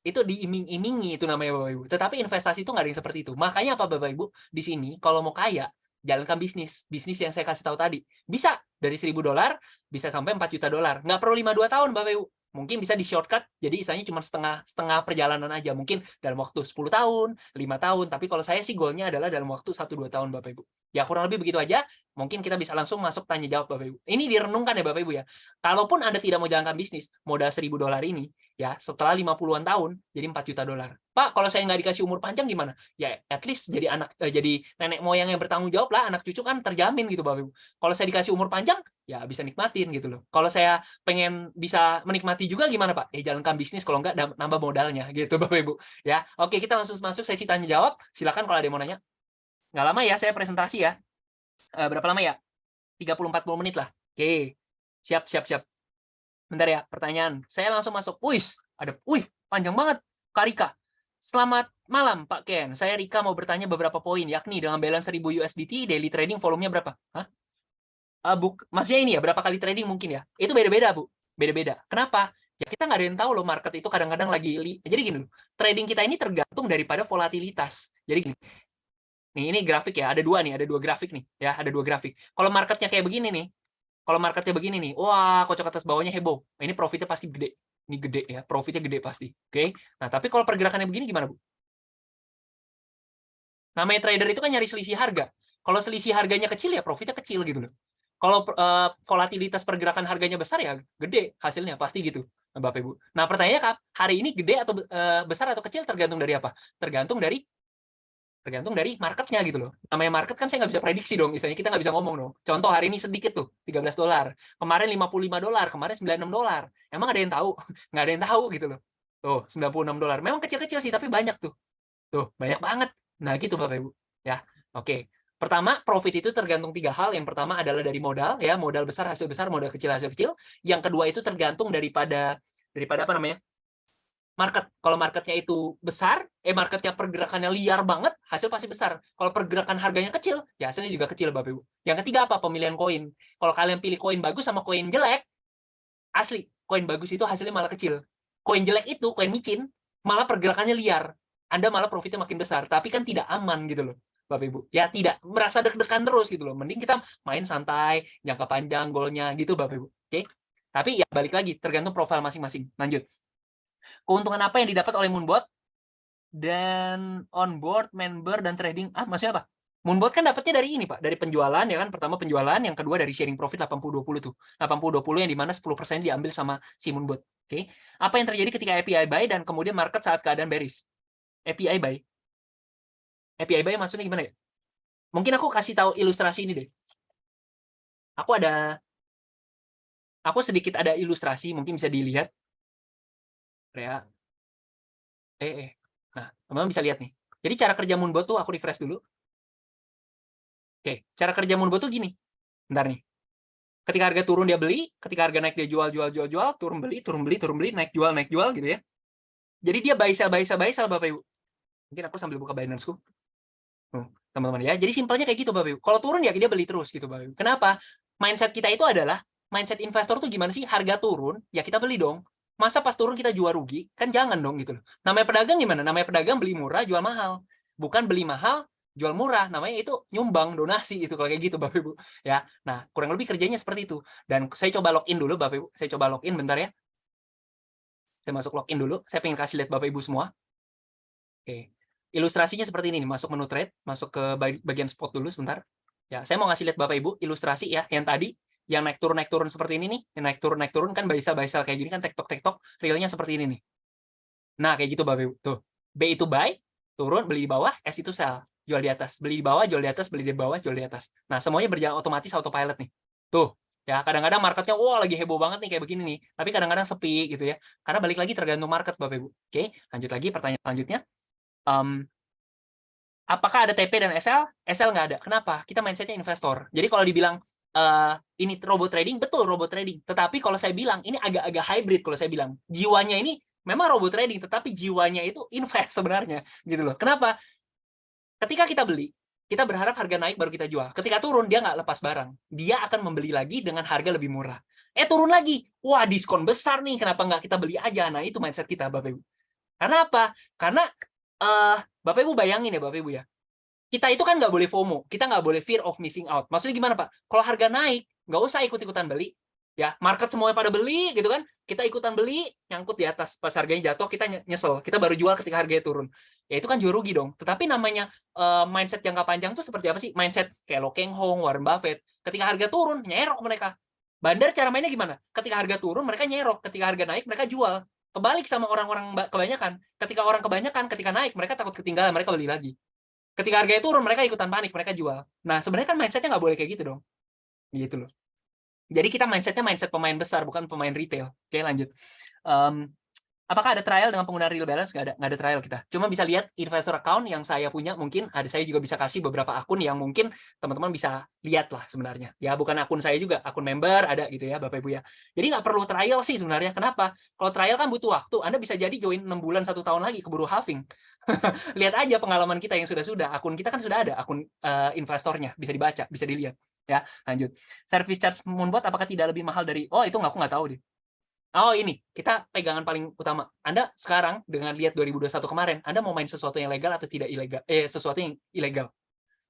itu diiming-imingi itu namanya Bapak Ibu. Tetapi investasi itu nggak ada yang seperti itu. Makanya apa Bapak Ibu? Di sini kalau mau kaya, jalankan bisnis. Bisnis yang saya kasih tahu tadi. Bisa dari 1.000 dolar, bisa sampai 4 juta dolar. Nggak perlu 5-2 tahun Bapak Ibu. Mungkin bisa di shortcut, jadi istilahnya cuma setengah perjalanan aja. Mungkin dalam waktu 10 tahun, 5 tahun. Tapi kalau saya sih goalnya adalah dalam waktu 1-2 tahun Bapak Ibu. Ya kurang lebih begitu aja. Mungkin kita bisa langsung masuk tanya jawab Bapak Ibu. Ini direnungkan ya Bapak Ibu ya. Kalaupun Anda tidak mau jalankan bisnis, modal 1.000 dolar ini, ya setelah 50-an tahun jadi 4 juta dolar. Pak, kalau saya nggak dikasih umur panjang gimana? Ya at least jadi jadi nenek moyang yang bertanggung jawab lah, anak cucu kan terjamin gitu Bapak Ibu. Kalau saya dikasih umur panjang, ya bisa nikmatin gitu loh. Kalau saya pengen bisa menikmati juga gimana Pak? Jalankan bisnis, kalau nggak nambah modalnya gitu Bapak Ibu. Ya, oke kita langsung masuk sesi tanya jawab. Silakan kalau ada yang mau nanya. Nggak lama ya, saya presentasi ya. Berapa lama ya? 30-40 menit lah. Oke, siap. Bentar ya, pertanyaan. Saya langsung masuk. Panjang banget. Kak Rika. Selamat malam, Pak Ken. Saya Rika mau bertanya beberapa poin, yakni dengan balance 1.000 USDT, daily trading volumenya berapa? Maksudnya ini ya, berapa kali trading mungkin ya? Itu beda-beda, Bu. Beda-beda. Kenapa? Ya kita nggak ada yang tahu loh, market itu kadang-kadang lagi... Jadi gini loh, trading kita ini tergantung daripada volatilitas. Jadi gini, nih ini grafik ya, ada dua grafik nih. Ya, ada dua grafik. Kalau marketnya kayak begini nih, wah, kocok atas bawahnya heboh. Ini profitnya pasti gede. Ini gede ya, profitnya gede pasti. Oke. Nah, tapi kalau pergerakannya begini gimana, Bu? Namanya trader itu kan nyari selisih harga. Kalau selisih harganya kecil ya profitnya kecil gitu loh. Kalau volatilitas pergerakan harganya besar ya gede hasilnya pasti gitu, Bapak Ibu. Nah, pertanyaannya hari ini gede atau besar atau kecil tergantung dari apa? Tergantung dari marketnya gitu loh. Namanya market kan saya nggak bisa prediksi dong, misalnya kita nggak bisa ngomong dong. Contoh hari ini sedikit tuh, 13 dolar. Kemarin 55 dolar, kemarin 96 dolar. Emang ada yang tahu? Nggak ada yang tahu gitu loh. Tuh, 96 dolar. Memang kecil-kecil sih, tapi banyak tuh. Tuh, banyak banget. Nah, gitu Bapak Ibu. Ya, oke. Pertama, profit itu tergantung 3 hal. Yang pertama adalah dari modal, ya, modal besar hasil besar, modal kecil hasil kecil. Yang kedua itu tergantung daripada apa namanya? Market. Kalau marketnya itu besar, marketnya pergerakannya liar banget, hasil pasti besar. Kalau pergerakan harganya kecil, ya hasilnya juga kecil, Bapak Ibu. Yang ketiga apa? Pemilihan koin. Kalau kalian pilih koin bagus sama koin jelek, asli, koin bagus itu hasilnya malah kecil. Koin jelek itu, koin micin, malah pergerakannya liar. Anda malah profitnya makin besar, tapi kan tidak aman gitu loh, Bapak Ibu. Ya tidak merasa deg-degan terus gitu loh. Mending kita main santai, jangka panjang goalnya gitu, Bapak Ibu. Oke? Tapi ya balik lagi, tergantung profil masing-masing. Lanjut. Keuntungan apa yang didapat oleh Moonbot? Dan onboard, member, dan trading. Maksudnya apa? Moonbot kan dapatnya dari ini, Pak. Dari penjualan, ya kan? Pertama penjualan, yang kedua dari sharing profit 80-20 tuh. 80-20 yang dimana 10% diambil sama si Moonbot. Oke. Apa yang terjadi ketika API buy dan kemudian market saat keadaan bearish? API buy. API buy maksudnya gimana ya? Mungkin aku kasih tahu ilustrasi ini deh. Aku sedikit ada ilustrasi, mungkin bisa dilihat. Ya. Nah, teman-teman bisa lihat nih. Jadi cara kerja Moonbot tuh aku refresh dulu. Oke, cara kerja Moonbot tuh gini. Bentar nih. Ketika harga turun dia beli, ketika harga naik dia jual, turun beli, naik jual gitu ya. Jadi dia buy sell Bapak Ibu. Mungkin aku sambil buka Binance-ku. Teman-teman ya. Jadi simpelnya kayak gitu Bapak Ibu. Kalau turun ya dia beli terus gitu Bapak Ibu. Kenapa? Mindset kita itu adalah mindset investor tuh gimana sih? Harga turun, ya kita beli dong. Masa pas turun kita jual rugi? Kan jangan dong gitu loh. Namanya pedagang gimana? Namanya pedagang beli murah, jual mahal. Bukan beli mahal, jual murah. Namanya itu nyumbang, donasi itu kalau kayak gitu Bapak Ibu. Ya. Nah, kurang lebih kerjanya seperti itu. Dan saya coba login dulu Bapak Ibu. Saya coba login bentar ya. Saya masuk login dulu. Saya pengen kasih lihat Bapak Ibu semua. Oke. Ilustrasinya seperti ini nih. Masuk menu trade, masuk ke bagian spot dulu sebentar. Ya, saya mau ngasih lihat Bapak Ibu ilustrasi ya yang tadi yang naik turun seperti ini nih, yang naik turun kan buy sell kayak gini kan tektok realnya seperti ini nih. Nah, kayak gitu Bapak Ibu. Tuh. B itu buy, turun, beli di bawah, S itu sell, jual di atas. Beli di bawah, jual di atas, beli di bawah, jual di atas. Nah, semuanya berjalan otomatis autopilot nih. Tuh. Ya, kadang-kadang marketnya wah lagi heboh banget nih kayak begini nih. Tapi kadang-kadang sepi gitu ya. Karena balik lagi tergantung market Bapak Ibu. Oke, lanjut lagi pertanyaan selanjutnya. Apakah ada TP dan SL? SL nggak ada. Kenapa? Kita mindsetnya investor. Jadi kalau dibilang ini robot trading, betul robot trading. Tetapi kalau saya bilang ini agak-agak hybrid kalau saya bilang. Jiwanya ini memang robot trading, tetapi jiwanya itu invest sebenarnya, gitu loh. Kenapa? Ketika kita beli, kita berharap harga naik baru kita jual. Ketika turun dia nggak lepas barang. Dia akan membeli lagi dengan harga lebih murah. Turun lagi. Wah, diskon besar nih. Kenapa nggak kita beli aja? Nah, itu mindset kita, Bapak Ibu. Karena apa? Karena Bapak Ibu bayangin ya Bapak Ibu ya. Kita itu kan nggak boleh FOMO, kita nggak boleh fear of missing out. Maksudnya gimana Pak? Kalau harga naik, nggak usah ikut-ikutan beli. Ya, market semuanya pada beli gitu kan. Kita ikutan beli, nyangkut di atas. Pas harganya jatuh, kita nyesel. Kita baru jual ketika harganya turun. Ya itu kan jual rugi dong. Tetapi namanya mindset jangka panjang itu seperti apa sih? Mindset kayak Lo Keng Hong, Warren Buffett. Ketika harga turun, nyerok mereka. Bandar cara mainnya gimana? Ketika harga turun, mereka nyerok. Ketika harga naik, mereka jual. Kebalik sama orang-orang kebanyakan. Ketika orang kebanyakan, ketika naik, mereka takut ketinggalan, mereka beli lagi. Ketika harganya turun, mereka ikutan panik, mereka jual. Nah, sebenarnya kan mindsetnya nggak boleh kayak gitu dong. Gitu loh. Jadi kita mindsetnya mindset pemain besar, bukan pemain retail. Oke, lanjut. Apakah ada trial dengan penggunaan real balance? Nggak ada trial kita. Cuma bisa lihat investor account yang saya punya, mungkin ada saya juga bisa kasih beberapa akun yang mungkin teman-teman bisa lihat lah sebenarnya. Ya, bukan akun saya juga, akun member ada gitu ya, Bapak Ibu ya. Jadi nggak perlu trial sih sebenarnya. Kenapa? Kalau trial kan butuh waktu. Anda bisa jadi join 6 bulan, 1 tahun lagi, keburu halving. Lihat aja pengalaman kita yang sudah-sudah. Akun kita kan sudah ada, akun investornya. Bisa dibaca, bisa dilihat. Ya, lanjut. Service charge Moonbot apakah tidak lebih mahal dari... Oh, itu aku nggak tahu deh. Oh ini, kita pegangan paling utama. Anda sekarang dengan lihat 2021 kemarin, Anda mau main sesuatu yang legal atau tidak ilegal? Sesuatu yang ilegal.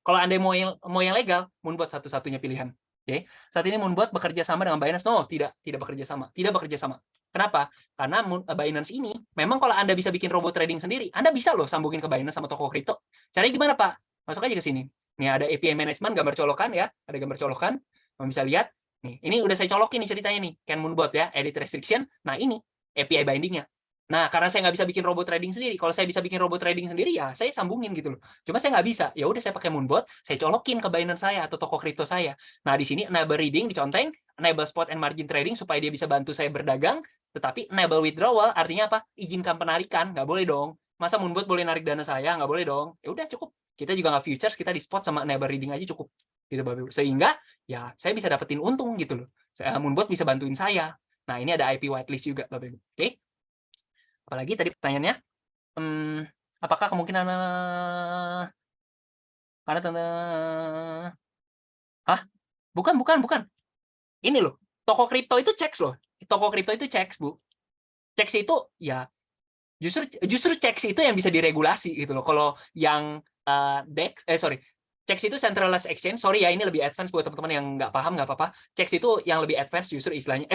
Kalau Anda mau yang legal, Moonbot satu-satunya pilihan. Oke. Saat ini Moonbot bekerja sama dengan Binance? No, tidak bekerja sama. Tidak bekerja sama. Kenapa? Karena Binance ini, memang kalau Anda bisa bikin robot trading sendiri, Anda bisa loh sambungin ke Binance sama toko kripto. Caranya gimana Pak? Masuk aja ke sini. Nih ada API Management, gambar colokan ya. Ada gambar colokan. Kamu bisa lihat. Nih, ini udah saya colokin nih ceritanya nih, Can Moonbot ya, edit restriction. Nah ini API bindingnya. Nah karena saya nggak bisa bikin robot trading sendiri. Kalau saya bisa bikin robot trading sendiri ya saya sambungin gitu loh. Cuma saya nggak bisa. Ya udah saya pakai Moonbot, saya colokin ke Binance saya atau toko kripto saya. Nah di sini enable reading diconteng, enable spot and margin trading supaya dia bisa bantu saya berdagang. Tetapi enable withdrawal artinya apa? Izinkan penarikan, nggak boleh dong. Masa Moonbot boleh narik dana saya? Nggak boleh dong. Ya udah cukup. Kita juga nggak futures, kita di spot sama enable reading aja cukup. Gitu Bapak Ibu. Sehingga ya saya bisa dapetin untung gitu loh. Moonbot bisa bantuin saya. Nah, ini ada IP whitelist juga Bapak Ibu. Oke. Apalagi tadi pertanyaannya Apakah kemungkinan karena hah? Bukan. Ini loh, toko kripto itu checks loh. Toko kripto itu checks, Bu. Checks itu ya justru checks itu yang bisa diregulasi gitu loh. Kalau yang DEX checks itu centralized exchange. Sorry ya, ini lebih advance buat teman-teman yang nggak paham, nggak apa-apa. Checks itu yang lebih advance justru istilahnya.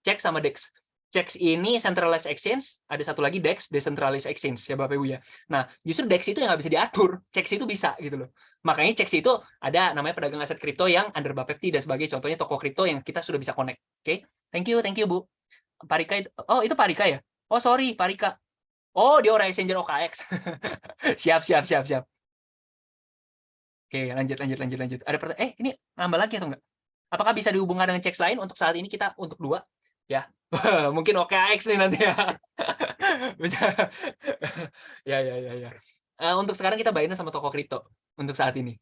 Checks sama DEX. Checks ini centralized exchange, ada satu lagi DEX, decentralized exchange ya Bapak Ibu ya. Nah, justru DEX itu yang nggak bisa diatur, checks itu bisa gitu loh. Makanya checks itu ada namanya pedagang aset kripto yang under Bapepti dan sebagai contohnya toko kripto yang kita sudah bisa connect. Oke, thank you Bu. Parika itu Parika ya? Oh sorry, Parika. Oh, dia orang exchanger OKX. Siap. Oke, lanjut. Ada ini nambah lagi atau enggak? Apakah bisa dihubungkan dengan checks lain? Untuk saat ini kita untuk 2 ya. Mungkin OKX nih nanti ya. Ya. Untuk sekarang kita Binance sama toko kripto untuk saat ini.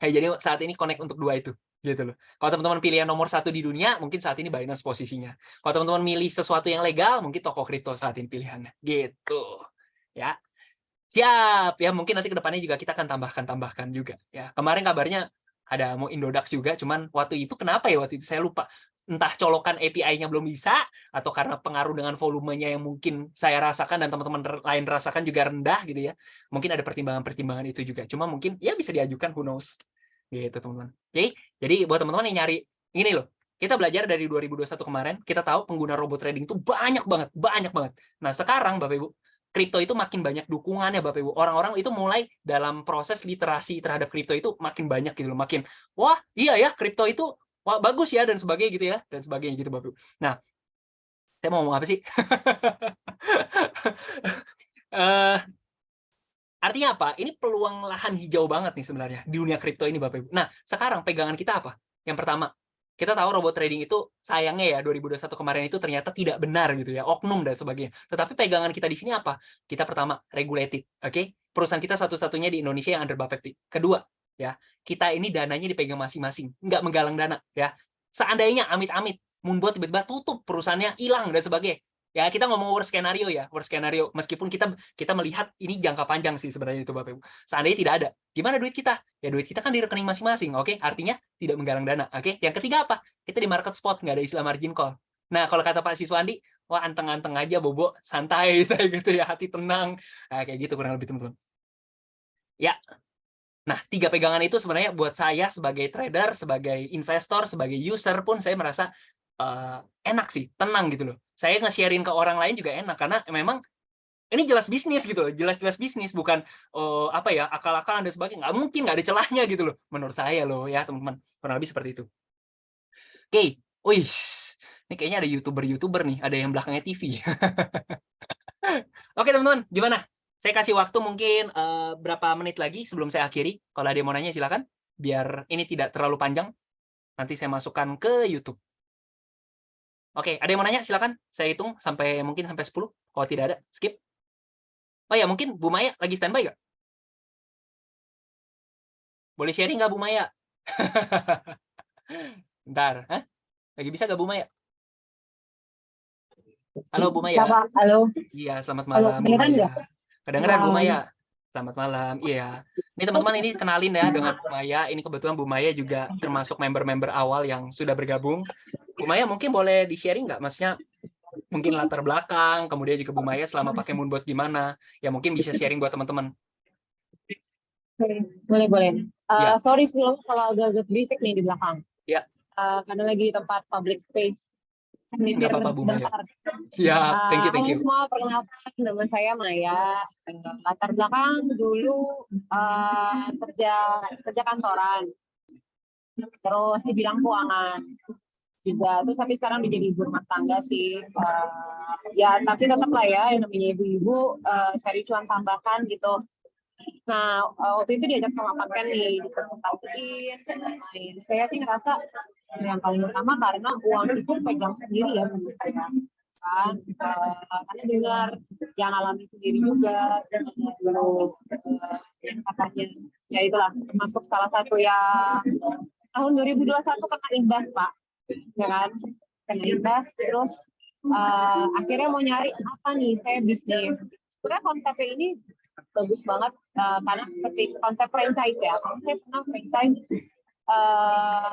Jadi saat ini connect untuk 2 itu gitu loh. Kalau teman-teman pilihan nomor 1 di dunia, mungkin saat ini Binance posisinya. Kalau teman-teman milih sesuatu yang legal, mungkin toko kripto saat ini pilihannya. Gitu. Ya. Siap. Ya, mungkin nanti ke depannya juga kita akan tambahkan juga ya. Kemarin kabarnya ada mau Indodax juga, cuman waktu itu kenapa ya waktu itu saya lupa. Entah colokan API-nya belum bisa atau karena pengaruh dengan volumenya yang mungkin saya rasakan dan teman-teman lain rasakan juga rendah gitu ya. Mungkin ada pertimbangan-pertimbangan itu juga. Cuma mungkin ya bisa diajukan, who knows. Gitu, teman-teman. Jadi buat teman-teman yang nyari ini loh. Kita belajar dari 2021 kemarin, kita tahu pengguna robot trading itu banyak banget. Nah, sekarang Bapak Ibu, kripto itu makin banyak dukungannya Bapak Ibu. Orang-orang itu mulai dalam proses literasi terhadap kripto itu makin banyak gitu loh. Makin, wah iya ya kripto itu wah bagus ya dan sebagainya gitu ya. Dan sebagainya gitu Bapak Ibu. Nah, saya mau ngomong apa sih? Artinya apa? Ini peluang lahan hijau banget nih sebenarnya di dunia kripto ini Bapak Ibu. Nah, sekarang pegangan kita apa? Yang pertama, kita tahu robot trading itu sayangnya ya 2021 kemarin itu ternyata tidak benar gitu ya, oknum dan sebagainya. Tetapi pegangan kita di sini apa? Kita pertama regulated, oke? Perusahaan kita satu-satunya di Indonesia yang under Bapepti. Kedua, ya, kita ini dananya dipegang masing-masing, nggak menggalang dana ya. Seandainya amit-amit Moonbot tiba-tiba tutup perusahaannya, hilang dan sebagainya. Ya, kita ngomong worst scenario ya, worst scenario. Meskipun kita melihat ini jangka panjang sih sebenarnya itu Bapak Ibu. Seandainya tidak ada, gimana duit kita? Ya duit kita kan di rekening masing-masing, oke? Artinya tidak menggalang dana, oke? Yang ketiga apa? Kita di market spot, nggak ada istilah margin call. Nah, kalau kata Pak Siswandi, wah anteng-anteng aja Bobo, santai saya gitu ya, hati tenang. Nah, kayak gitu kurang lebih teman-teman. Ya. Nah, 3 pegangan itu sebenarnya buat saya sebagai trader, sebagai investor, sebagai user pun saya merasa enak sih, tenang gitu loh. Saya nge-sharing ke orang lain juga enak karena memang ini jelas bisnis gitu loh, jelas-jelas bisnis, bukan apa ya, akal-akalan dan sebagainya. Nggak mungkin, nggak ada celahnya gitu loh, menurut saya loh ya teman-teman. Kurang lebih seperti itu. Oke, wih, ini kayaknya ada youtuber nih, ada yang belakangnya TV. Oke teman-teman, gimana? Saya kasih waktu mungkin berapa menit lagi sebelum saya akhiri. Kalau ada yang mau nanya silakan, biar ini tidak terlalu panjang. Nanti saya masukkan ke YouTube. Oke, ada yang mau nanya silakan. Saya hitung mungkin sampai 10. Kalau tidak ada, skip. Oh ya, mungkin Bu Maya lagi standby nggak? Boleh sharing nggak Bu Maya? Bentar, hah? Lagi bisa nggak Bu Maya? Halo Bu Maya. Halo. Iya, selamat Halo, malam Bu kedengeran Maya. nggak? Kedengeran Bu Malam. Maya. Selamat malam. Iya. Ini teman-teman ini kenalin ya dengan Bu Maya. Ini kebetulan Bu Maya juga termasuk member-member awal yang sudah bergabung. Bu Maya mungkin boleh di-sharing nggak? Maksudnya mungkin latar belakang, kemudian juga Bu Maya selama pakai Moonbot gimana? Ya mungkin bisa sharing buat teman-teman. Boleh. Ya. Sorry sebelumnya kalau agak-agak berisik nih di belakang. Ya. Karena lagi di tempat public space. Nggak apa-apa Bu Maya. Siap, thank you. Halo semua, perkenalkan nama saya Maya. Latar belakang dulu kerja kantoran. Terus di bidang keuangan juga. Terus tapi sekarang menjadi ibu rumah tangga sih. Ya tapi tetap lah ya yang namanya ibu-ibu cari cuan tambahan gitu. Nah, waktu itu diajak sama Pak Ken nih, dipresentasiin, dan lain-lain. Saya sih ngerasa yang paling utama karena uang itu pegang sendiri ya menurut saya. Kan, karena dengar yang alami sendiri juga, terus yang katanya, ya itulah, termasuk salah satu yang tahun 2021 kena imbas, Pak. Ya kan? Kena imbas, terus akhirnya mau nyari apa nih, saya bisnis. Sebenarnya konsepnya ini bagus banget karena seperti konsep franchise ya, konsep franchise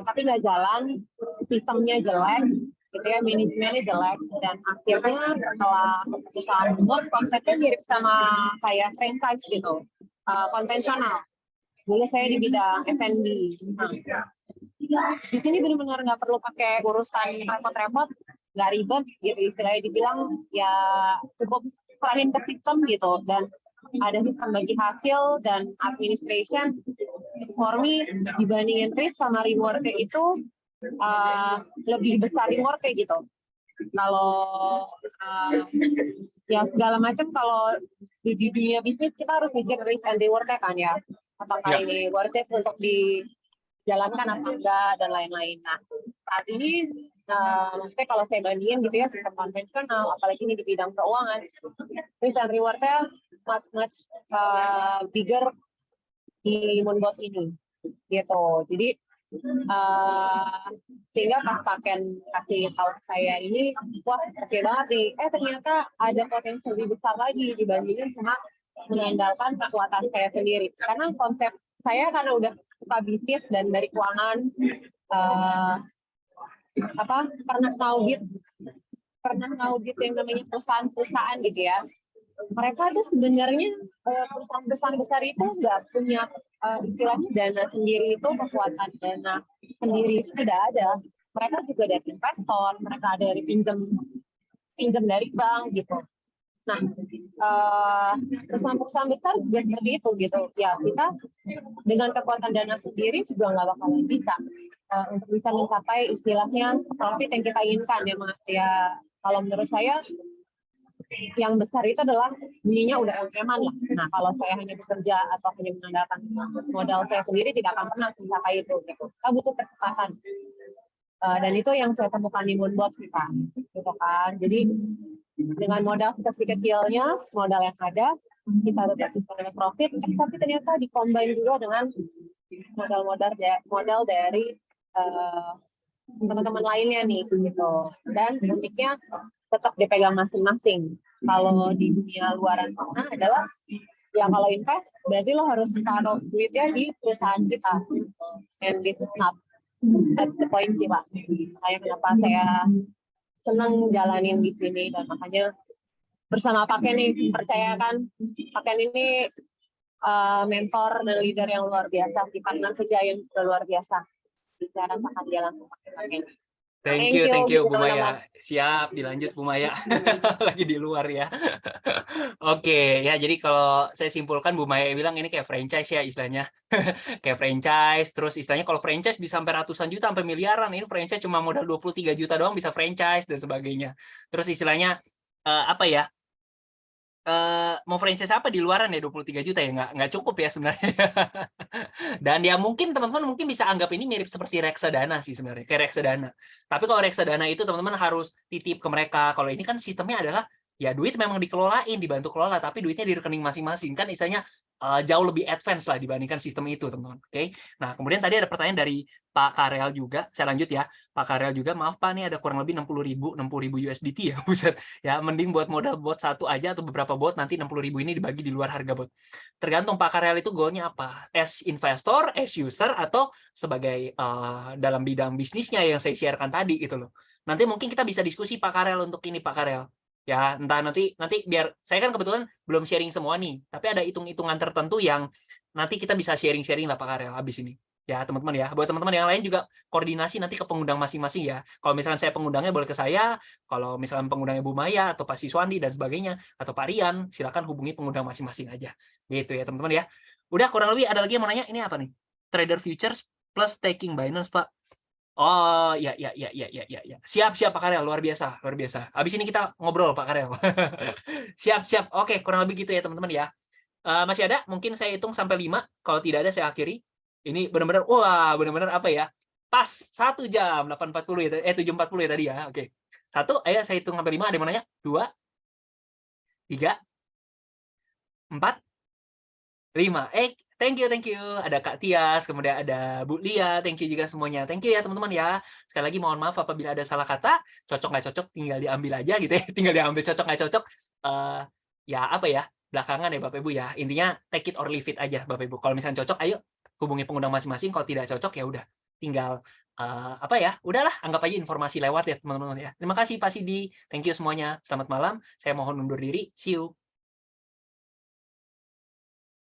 tapi nggak jalan, sistemnya jelek, gitu ya, manajemennya jelek, dan akhirnya setelah keputusan membuat konsepnya mirip sama kayak franchise gitu, konvensional. Dulu saya di bidang F&B. Nah, di sini benar-benar nggak perlu pakai urusan repot-repot, nggak ribet gitu, istilahnya dibilang ya cukup serahin ke sistem gitu, dan ada sistem bagi hasil dan administration. For me, dibandingin risk sama rewardnya itu lebih besar rewardnya gitu. Kalau ya segala macam, kalau di dunia bisnis kita harus mikir risk and rewardnya kan ya, apakah ini worth it untuk dijalankan apa enggak dan lain-lain. Nah, saat ini maksudnya kalau saya bandingin gitu ya, sistem konvensional, apalagi ini di bidang keuangan, risk and reward-nya much bigger di Moonbot ini gitu. Jadi sehingga pas kasih tahu saya ini, wah oke banget nih, ternyata ada potensi lebih besar lagi dibandingin cuma mengandalkan kekuatan saya sendiri. Karena konsep saya karena udah suka bisnis dan dari keuangan, pernah audit yang namanya perusahaan gitu ya. Mereka tuh sebenarnya perusahaan besar itu nggak punya istilahnya dana sendiri, itu kekuatan dana sendiri sudah ada. Mereka juga dari investor, mereka dari pinjam dari bank gitu. Nah, perusahaan-perusahaan besar juga seperti itu gitu. Ya kita dengan kekuatan dana sendiri juga nggak bakalan bisa untuk bisa mencapai istilahnya profit yang kita inginkan ya. Kalau menurut saya yang besar itu adalah bunyinya udah eman lah. Nah, kalau saya hanya bekerja atau hanya mengandalkan modal saya sendiri, tidak akan pernah mencapai itu gitu. Kita butuh percepatan. Dan itu yang saya temukan di Moonbot sih Pak. Gitu kan. Jadi dengan modal sekecil-kecilnya, modal yang ada, kita tetap bisa profit, tapi ternyata dikombin juga dengan modal dari teman-teman lainnya nih gitu. Dan uniknya tetap dipegang masing-masing. Kalau di dunia luaran sana adalah ya kalau invest berarti lo harus taruh duitnya di perusahaan kita. And this is not, that's the point sih Pak. Makanya kenapa saya senang jalanin di sini, dan makanya bersama Pak Ken nih, percayakan Pak Ken ini mentor dan leader yang luar biasa, di partner kerja yang luar biasa. Bicara akan jalan sama Pak Ken. Thank you Bu Maya. Siap, dilanjut Bu Maya. Lagi di luar ya. Oke, ya jadi kalau saya simpulkan Bu Maya bilang ini kayak franchise ya istilahnya. Kayak franchise, terus istilahnya kalau franchise bisa sampai ratusan juta, sampai miliaran. Ini franchise cuma modal 23 juta doang bisa franchise dan sebagainya. Terus istilahnya mau franchise apa di luaran ya 23 juta ya, nggak cukup ya sebenarnya. Dan ya mungkin teman-teman bisa anggap ini mirip seperti reksadana sih sebenarnya, kayak reksadana. Tapi kalau reksadana itu teman-teman harus titip ke mereka. Kalau ini kan sistemnya adalah ya duit memang dikelolain, dibantu kelola, tapi duitnya di rekening masing-masing. Kan istilahnya jauh lebih advance lah dibandingkan sistem itu, teman-teman. Oke. Nah, kemudian tadi ada pertanyaan dari Pak Karel juga. Saya lanjut ya. Pak Karel juga, maaf Pak, nih ada kurang lebih 60.000 USDT ya, buset. Ya, mending buat modal bot satu aja atau beberapa bot, nanti 60.000 ini dibagi di luar harga bot. Tergantung Pak Karel itu goalnya apa? As investor, as user, atau sebagai dalam bidang bisnisnya yang saya sharekan tadi gitu loh. Nanti mungkin kita bisa diskusi Pak Karel untuk ini Pak Karel. Ya, entah nanti biar saya kan kebetulan belum sharing semua nih, tapi ada hitung-hitungan tertentu yang nanti kita bisa sharing-sharing lah Pak Karel habis ini. Ya, teman-teman ya. Buat teman-teman yang lain juga koordinasi nanti ke pengundang masing-masing ya. Kalau misalkan saya pengundangnya boleh ke saya, kalau misalkan pengundangnya Bu Maya atau Pak Siswandi dan sebagainya atau Pak Rian, silakan hubungi pengundang masing-masing aja. Gitu ya, teman-teman ya. Udah kurang lebih ada lagi yang mau nanya, ini apa nih? Trader futures plus staking Binance, Pak. Oh, ya. Siap Pak Karel, luar biasa. Habis ini kita ngobrol Pak Karel. Siap. Oke, kurang lebih gitu ya teman-teman ya. Masih ada? Mungkin saya hitung sampai 5. Kalau tidak ada saya akhiri. Ini benar-benar apa ya? Pas 1 jam 8.40 ya, 7.40 ya tadi ya. Oke. 1, ayo saya hitung sampai 5. Ada yang mau nanya? 2, 3, 4, 5. Thank you. Ada Kak Tias, kemudian ada Bu Lia, thank you juga semuanya. Thank you ya teman-teman ya. Sekali lagi mohon maaf apabila ada salah kata, cocok nggak cocok tinggal diambil aja gitu ya. Tinggal diambil cocok nggak cocok. Ya apa ya? belakangan ya Bapak Ibu ya. Intinya take it or leave it aja Bapak Ibu. Kalau misalnya cocok, ayo hubungi pengundang masing-masing. Kalau tidak cocok ya udah, tinggal apa ya? Udahlah, anggap aja informasi lewat ya teman-teman ya. Terima kasih Pak Sidi, thank you semuanya. Selamat malam. Saya mohon undur diri. See you.